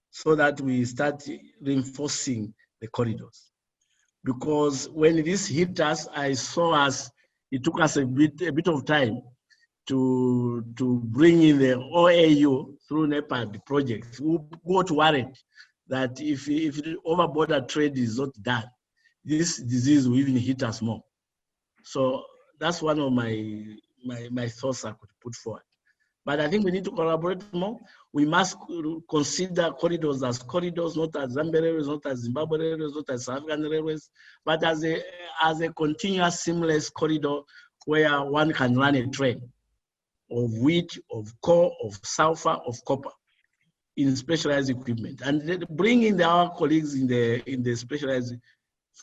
so that we start reinforcing the corridors. Because when this hit us, it took us a bit of time to bring in the OAU through NEPAD projects. We got worried that if the over-border trade is not done, this disease will even hit us more. So that's one of my thoughts I could put forward. But I think we need to collaborate more. We must consider corridors as corridors, not as Zambia railways, not as Zimbabwe railways, not as South African railways, but as a continuous seamless corridor where one can run a train of wheat, of coal, of sulfur, of copper in specialized equipment, and bring in our colleagues in the specialized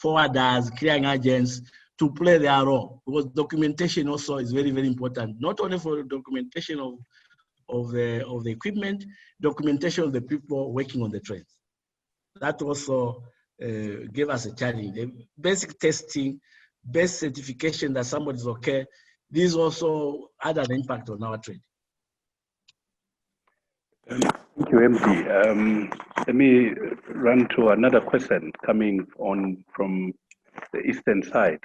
forwarders, clearing agents to play their role, because documentation also is very, very important, not only for documentation of the equipment, documentation of the people working on the trains. That also gave us a challenge. The basic testing, best certification that somebody's okay, these also had an impact on our trade. Thank you, MD. Let me run to another question coming on from the eastern side.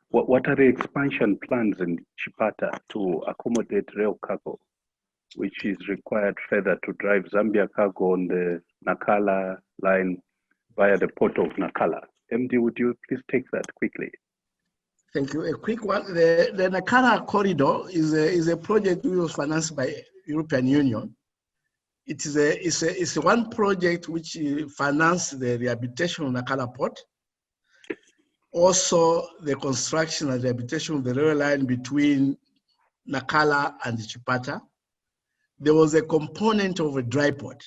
What are the expansion plans in Chipata to accommodate rail cargo, which is required further to drive Zambia cargo on the Nakala line via the port of Nakala? MD, would you please take that quickly? Thank you. A quick one. The Nakala corridor is a project which was financed by European Union. It's one project which financed the rehabilitation of Nakala port, also the construction and rehabilitation of the rail line between Nakala and Chipata. There was a component of a dry port,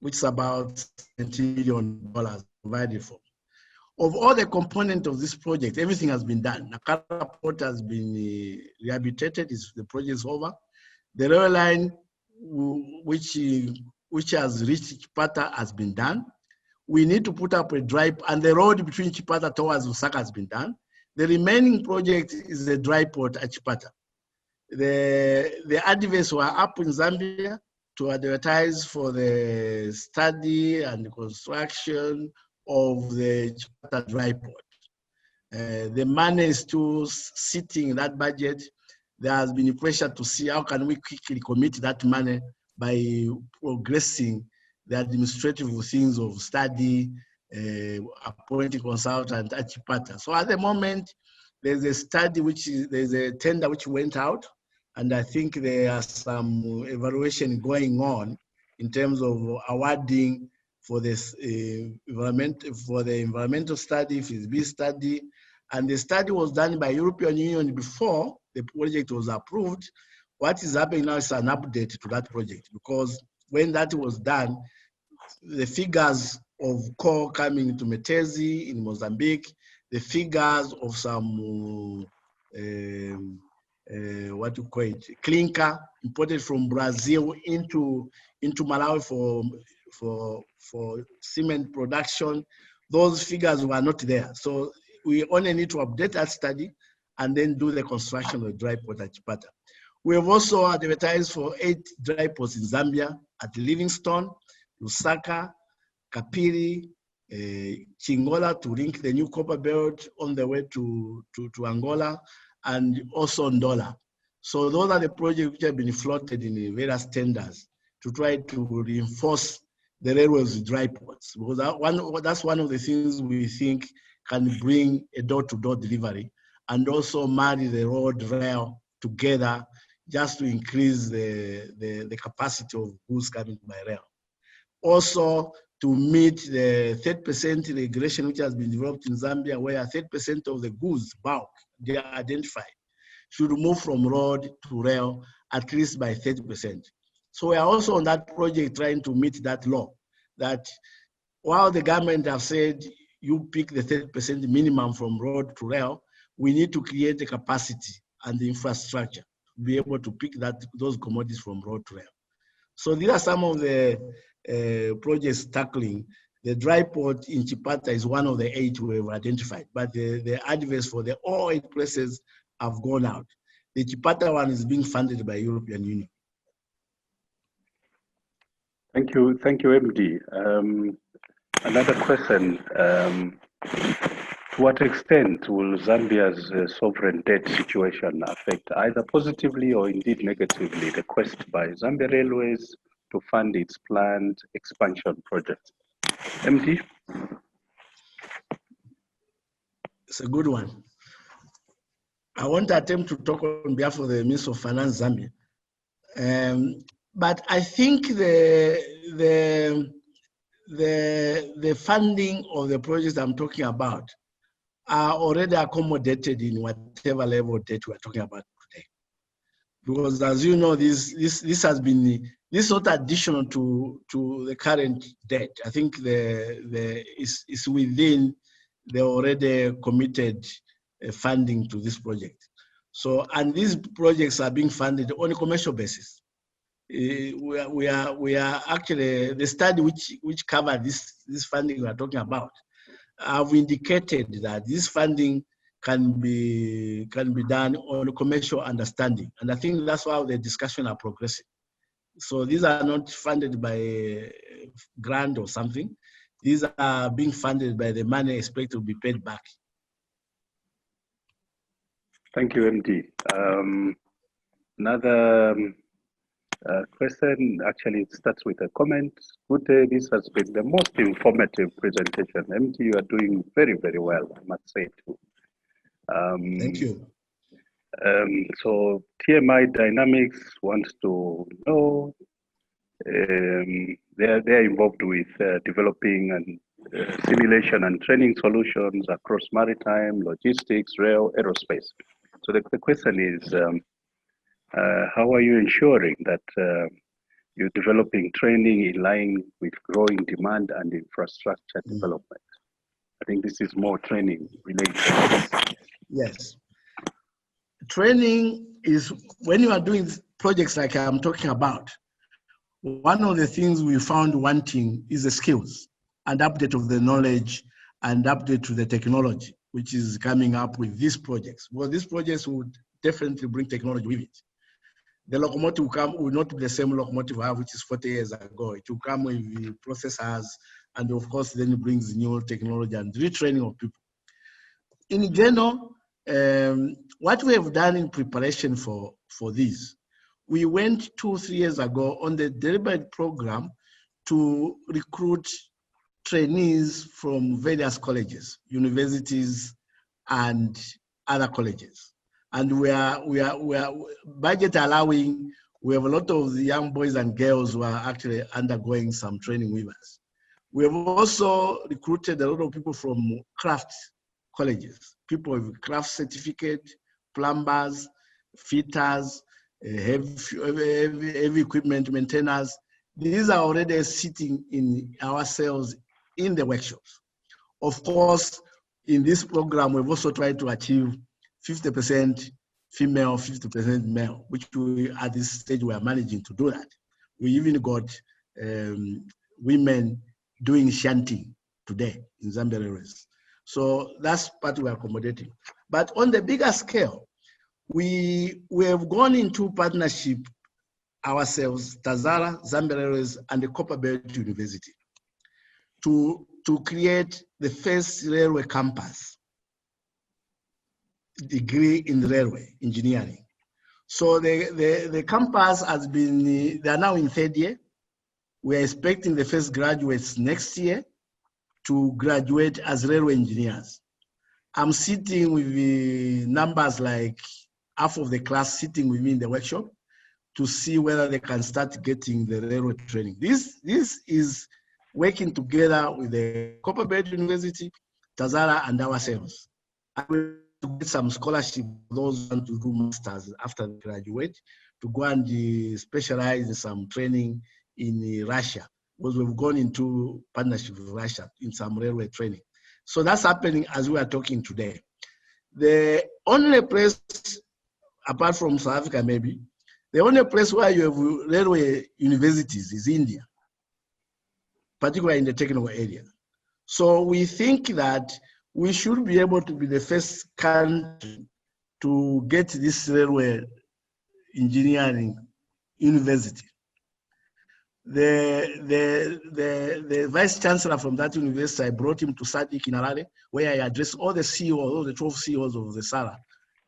which is about $70 million provided for. Of all the components of this project, everything has been done. Nakala port has been rehabilitated, the project is over. The rail line, which has reached Chipata, has been done. We need to put up a dry, and the road between Chipata towards Lusaka has been done. The remaining project is the dry port at Chipata. The adverts were up in Zambia to advertise for the study and the construction of the Chipata dry port. The money is still sitting in that budget. There has been pressure to see how can we quickly commit that money by progressing the administrative things of study, appointing consultant at Chipata. So at the moment, there's a study there's a tender which went out, and I think there are some evaluation going on in terms of awarding for this environmental study, feasibility study, and the study was done by European Union before the project was approved. What is happening now is an update to that project, because when that was done, the figures of coal coming to Metezi in Mozambique, the figures of some clinker imported from Brazil into Malawi for cement production, those figures were not there. So we only need to update that study and then do the construction of the dry port at Chipata. We have also advertised for 8 dry ports in Zambia at Livingstone, Lusaka, Kapiri, Chingola to link the new copper belt on the way to Angola, and also Ndola. So those are the projects which have been floated in the various tenders to try to reinforce the railways dry ports, because that's one of the things we think can bring a door-to-door delivery and also marry the road rail together just to increase the capacity of goods coming by rail. Also, to meet the 30% regulation which has been developed in Zambia, where 30% of the goods bulk they are identified should move from road to rail at least by 30%. So we are also on that project trying to meet that law, that while the government have said you pick the 30% minimum from road to rail, we need to create the capacity and the infrastructure to be able to pick those commodities from road to rail. So these are some of the projects tackling. The dry port in Chipata is one of the 8 we've identified, but the adverts for the all 8 places have gone out. The Chipata one is being funded by European Union. Thank you, MD. Another question, to what extent will Zambia's sovereign debt situation affect either positively or indeed negatively the quest by Zambia Railways to fund its planned expansion projects? MD? It's a good one. I won't attempt to talk on behalf of the Minister of Finance Zambia. But I think the funding of the projects I'm talking about are already accommodated in whatever level of debt we're talking about today. Because as you know, this is not additional to the current debt. I think it's within the already committed funding to this project. So, and these projects are being funded on a commercial basis. We are actually, the study which covered this funding we are talking about have indicated that this funding can be done on a commercial understanding, and I think that's why the discussion are progressing. So these are not funded by a grant or something. These are being funded by the money expected to be paid back. Thank you, MD. Another question, actually it starts with a comment. Good day, this has been the most informative presentation. MD, you are doing very, very well, I must say too. Thank you. So TMI Dynamics wants to know, they're involved with developing and simulation and training solutions across maritime, logistics, rail, aerospace. So the question is, how are you ensuring that you're developing training in line with growing demand and infrastructure development? I think this is more training related. Yes. Training is, when you are doing projects like I'm talking about, one of the things we found wanting is the skills and update of the knowledge and update to the technology, which is coming up with these projects. Well, these projects would definitely bring technology with it. The locomotive will not be the same locomotive I have, which is 40 years ago. It will come with the processors, and of course, then it brings new technology and retraining of people. In general, what we have done in preparation for this, we went 2-3 years ago on the deliberate program to recruit trainees from various colleges, universities, and other colleges. And we are budget allowing, we have a lot of the young boys and girls who are actually undergoing some training with us. We have also recruited a lot of people from craft colleges, people with craft certificate, plumbers, fitters, heavy equipment maintainers. These are already sitting in ourselves in the workshops. Of course, in this program, we've also tried to achieve 50% female, 50% male, which we, at this stage, we are managing to do that. We even got women doing shanting today in Zambia Railways. So that's part we are accommodating. But on the bigger scale, we have gone into partnership ourselves, Tazara, Zambia Railways, and the Copperbelt University. to create the first railway campus degree in railway engineering. So the campus has been, they are now in third year. We are expecting the first graduates next year to graduate as railway engineers. I'm sitting with the numbers like half of the class sitting with me in the workshop to see whether they can start getting the railway training. This is working together with the Copperbelt University, Tazara, and ourselves. And we get some scholarship for those who want to do masters after they graduate to go and specialize in some training in Russia, because we've gone into partnership with Russia in some railway training. So that's happening as we are talking today. The only place, apart from South Africa maybe, the only place where you have railway universities is India, particularly in the technical area. So we think that we should be able to be the first country to get this railway engineering university. The vice chancellor from that university, I brought him to Sadiq in Harare, where I addressed all the CEOs, all the 12 CEOs of the SARA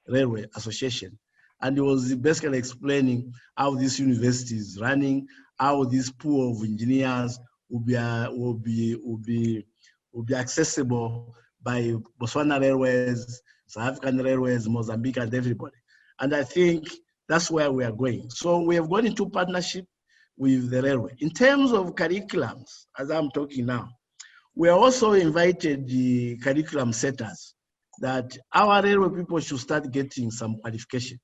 Railway Association. And he was basically explaining how this university is running, how this pool of engineers will be accessible by Botswana Railways, South African Railways, Mozambique, and everybody. And I think that's where we are going. So we have gone into partnership with the railway. In terms of curriculums, as I'm talking now, we are also invited the curriculum setters that our railway people should start getting some qualification.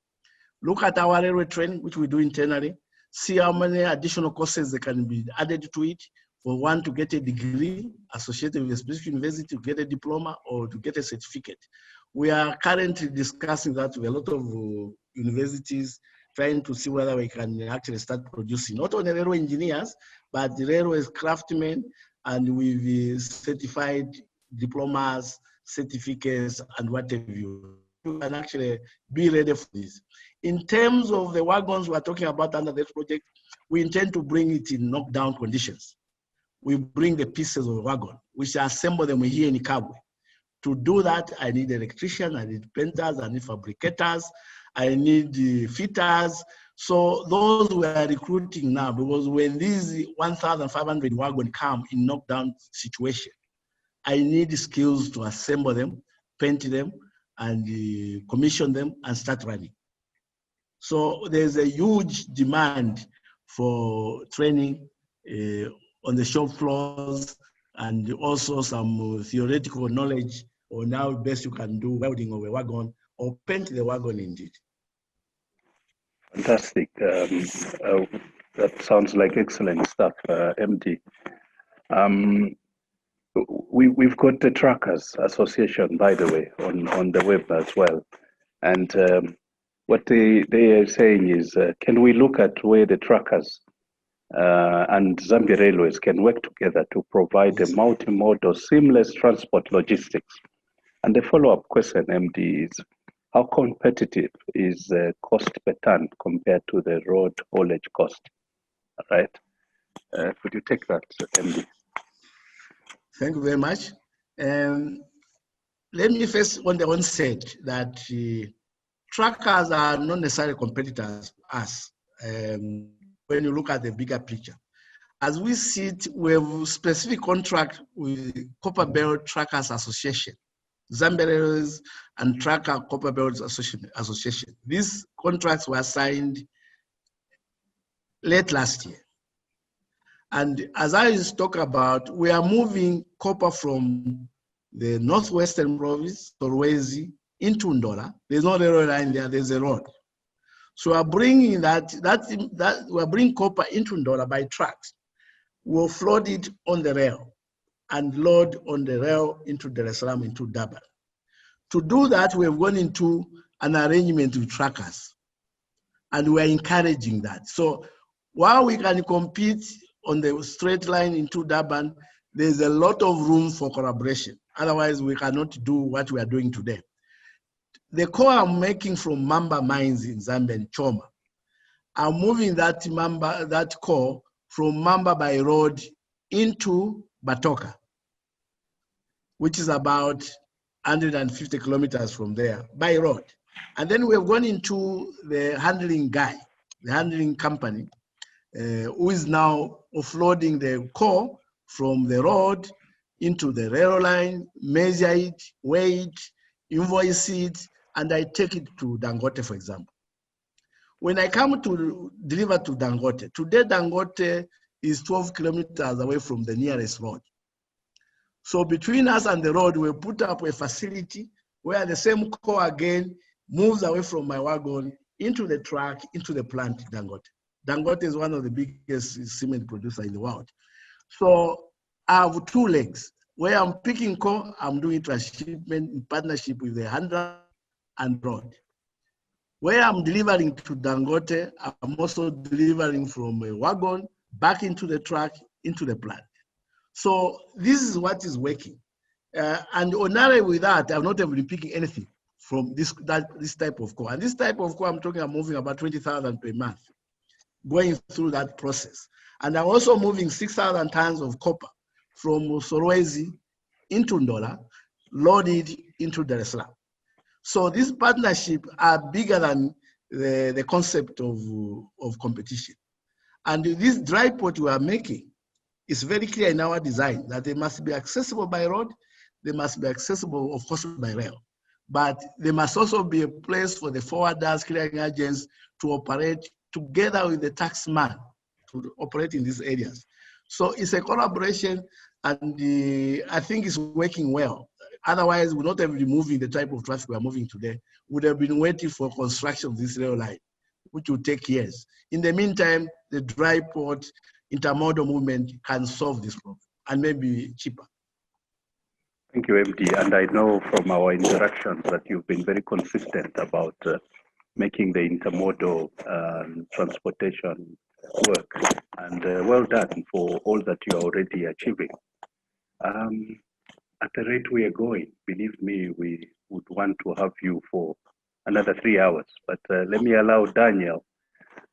Look at our railway training, which we do internally, see how many additional courses that can be added to it for one to get a degree associated with a specific university, to get a diploma or to get a certificate. We are currently discussing that with a lot of universities, trying to see whether we can actually start producing not only railway engineers, but the railway craftsmen, and with the certified diplomas, certificates, and whatever you can actually be ready for this. In terms of the wagons we're talking about under this project, we intend to bring it in knockdown conditions. We bring the pieces of the wagon, which assemble them here in Kabwe. To do that, I need electricians, I need painters, I need fabricators, I need fitters. So those we are recruiting now, because when these 1,500 wagons come in knockdown situation, I need skills to assemble them, paint them, and commission them and start running. So there's a huge demand for training on the shop floors, and also some theoretical knowledge on how best you can do welding of a wagon or paint the wagon indeed. Fantastic. That sounds like excellent stuff, MD. We've got the Truckers Association, by the way, on the web as well. And what they are saying is, can we look at where the truckers and Zambia Railways can work together to provide a multimodal, seamless transport logistics? And the follow-up question, MD, is how competitive is cost per ton compared to the road haulage cost? All right. Could you take that, MD? Thank you very much. Let me first on the onset that truckers are not necessarily competitors to us when you look at the bigger picture. As we sit, we have specific contract with Copperbelt Truckers Association, Zambia Railways and Trucker Copperbelt Association. These contracts were signed late last year. And as I talk about, we are moving copper from the northwestern province, Torwezi, into Ndola. There's no railway line there, there's a road. So we're bringing we're bringing copper into Ndola by trucks. We'll float it on the rail and load on the rail into Dar es Salaam, into Durban. To do that, we have gone into an arrangement with truckers, and we're encouraging that. So while we can compete on the straight line into Durban, there's a lot of room for collaboration. Otherwise, we cannot do what we are doing today. The core I'm making from Mamba mines in Zambia and Choma, I'm moving that core from Mamba by road into Batoka. which is about 150 kilometers from there by road. And then we have gone into the handling guy, the handling company, who is now offloading the core from the road into the rail line, measure it, weigh it, invoice it, and I take it to Dangote, for example. When I come to deliver to Dangote, today Dangote is 12 kilometers away from the nearest road. So between us and the road, we put up a facility where the same core again moves away from my wagon into the truck, into the plant, Dangote. Dangote is one of the biggest cement producers in the world. So I have two legs. Where I'm picking core, I'm doing transshipment in partnership with the handler and road. Where I'm delivering to Dangote, I'm also delivering from a wagon back into the truck, into the plant. So this is what is working. And ordinarily with that, I've not been picking anything from this type of core. And this type of core, I'm moving about 20,000 per month, going through that process. And I'm also moving 6,000 tons of copper from Solwezi into Ndola, loaded into Dar es Salaam. So these partnerships are bigger than the concept of competition. And this dry port we are making is very clear in our design that they must be accessible by road, they must be accessible, of course, by rail. But there must also be a place for the forwarders, clearing agents to operate together with the taxman to operate in these areas. So it's a collaboration, and I think it's working well. Otherwise, we would not have been moving the type of traffic we are moving today. We would have been waiting for construction of this rail line, which will take years. In the meantime, the dry port intermodal movement can solve this problem and maybe cheaper. Thank you, MD. And I know from our interactions that you've been very consistent about making the intermodal transportation work. And well done for all that you're already achieving. At the rate we are going, believe me, we would want to have you for another 3 hours. But let me allow Daniel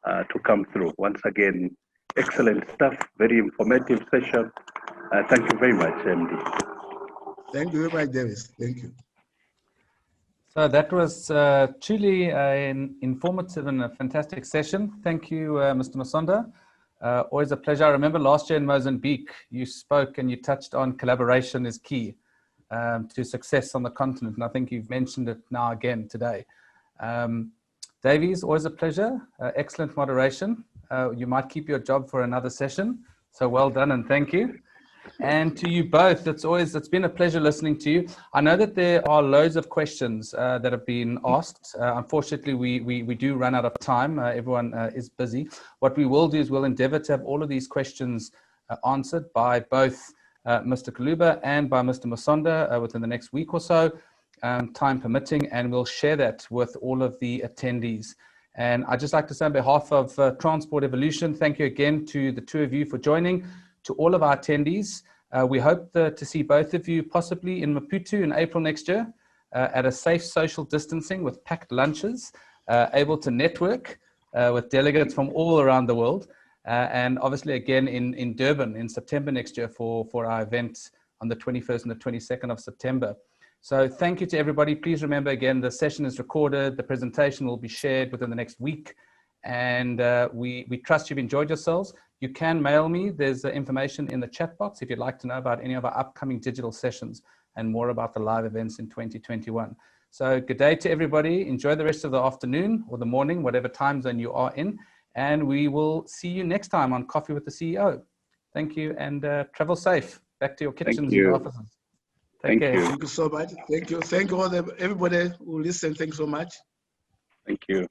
to come through. Once again, excellent stuff, very informative session. Thank you very much, MD. Thank you very much, Davis. Thank you. So that was truly an informative and a fantastic session. Thank you, Mr. Masonda. Always a pleasure. I remember last year in Mozambique, you spoke and you touched on collaboration is key to success on the continent. And I think you've mentioned it now again today. Davies, always a pleasure. Excellent moderation. You might keep your job for another session. So well done and thank you. And to you both, it's been a pleasure listening to you. I know that there are loads of questions that have been asked. Unfortunately, we do run out of time. Everyone is busy. What we will do is we'll endeavor to have all of these questions answered by both Mr. Kaluba and by Mr. Masonda within the next week or so, time permitting, and we'll share that with all of the attendees. And I'd just like to say on behalf of Transport Evolution, thank you again to the two of you for joining. To all of our attendees, we hope to see both of you possibly in Maputo in April next year at a safe social distancing with packed lunches, able to network with delegates from all around the world, and obviously again in Durban in September next year for our event on the 21st and the 22nd of September. So thank you to everybody. Please remember again, the session is recorded. The presentation will be shared within the next week. And we trust you've enjoyed yourselves. You can mail me. There's information in the chat box if you'd like to know about any of our upcoming digital sessions and more about the live events in 2021. So good day to everybody. Enjoy the rest of the afternoon or the morning, whatever time zone you are in. And we will see you next time on Coffee with the CEO. Thank you and travel safe. Back to your kitchens and your offices. Take care. Thank you so much. Thank you. Thank you all everybody who listened. Thanks so much. Thank you.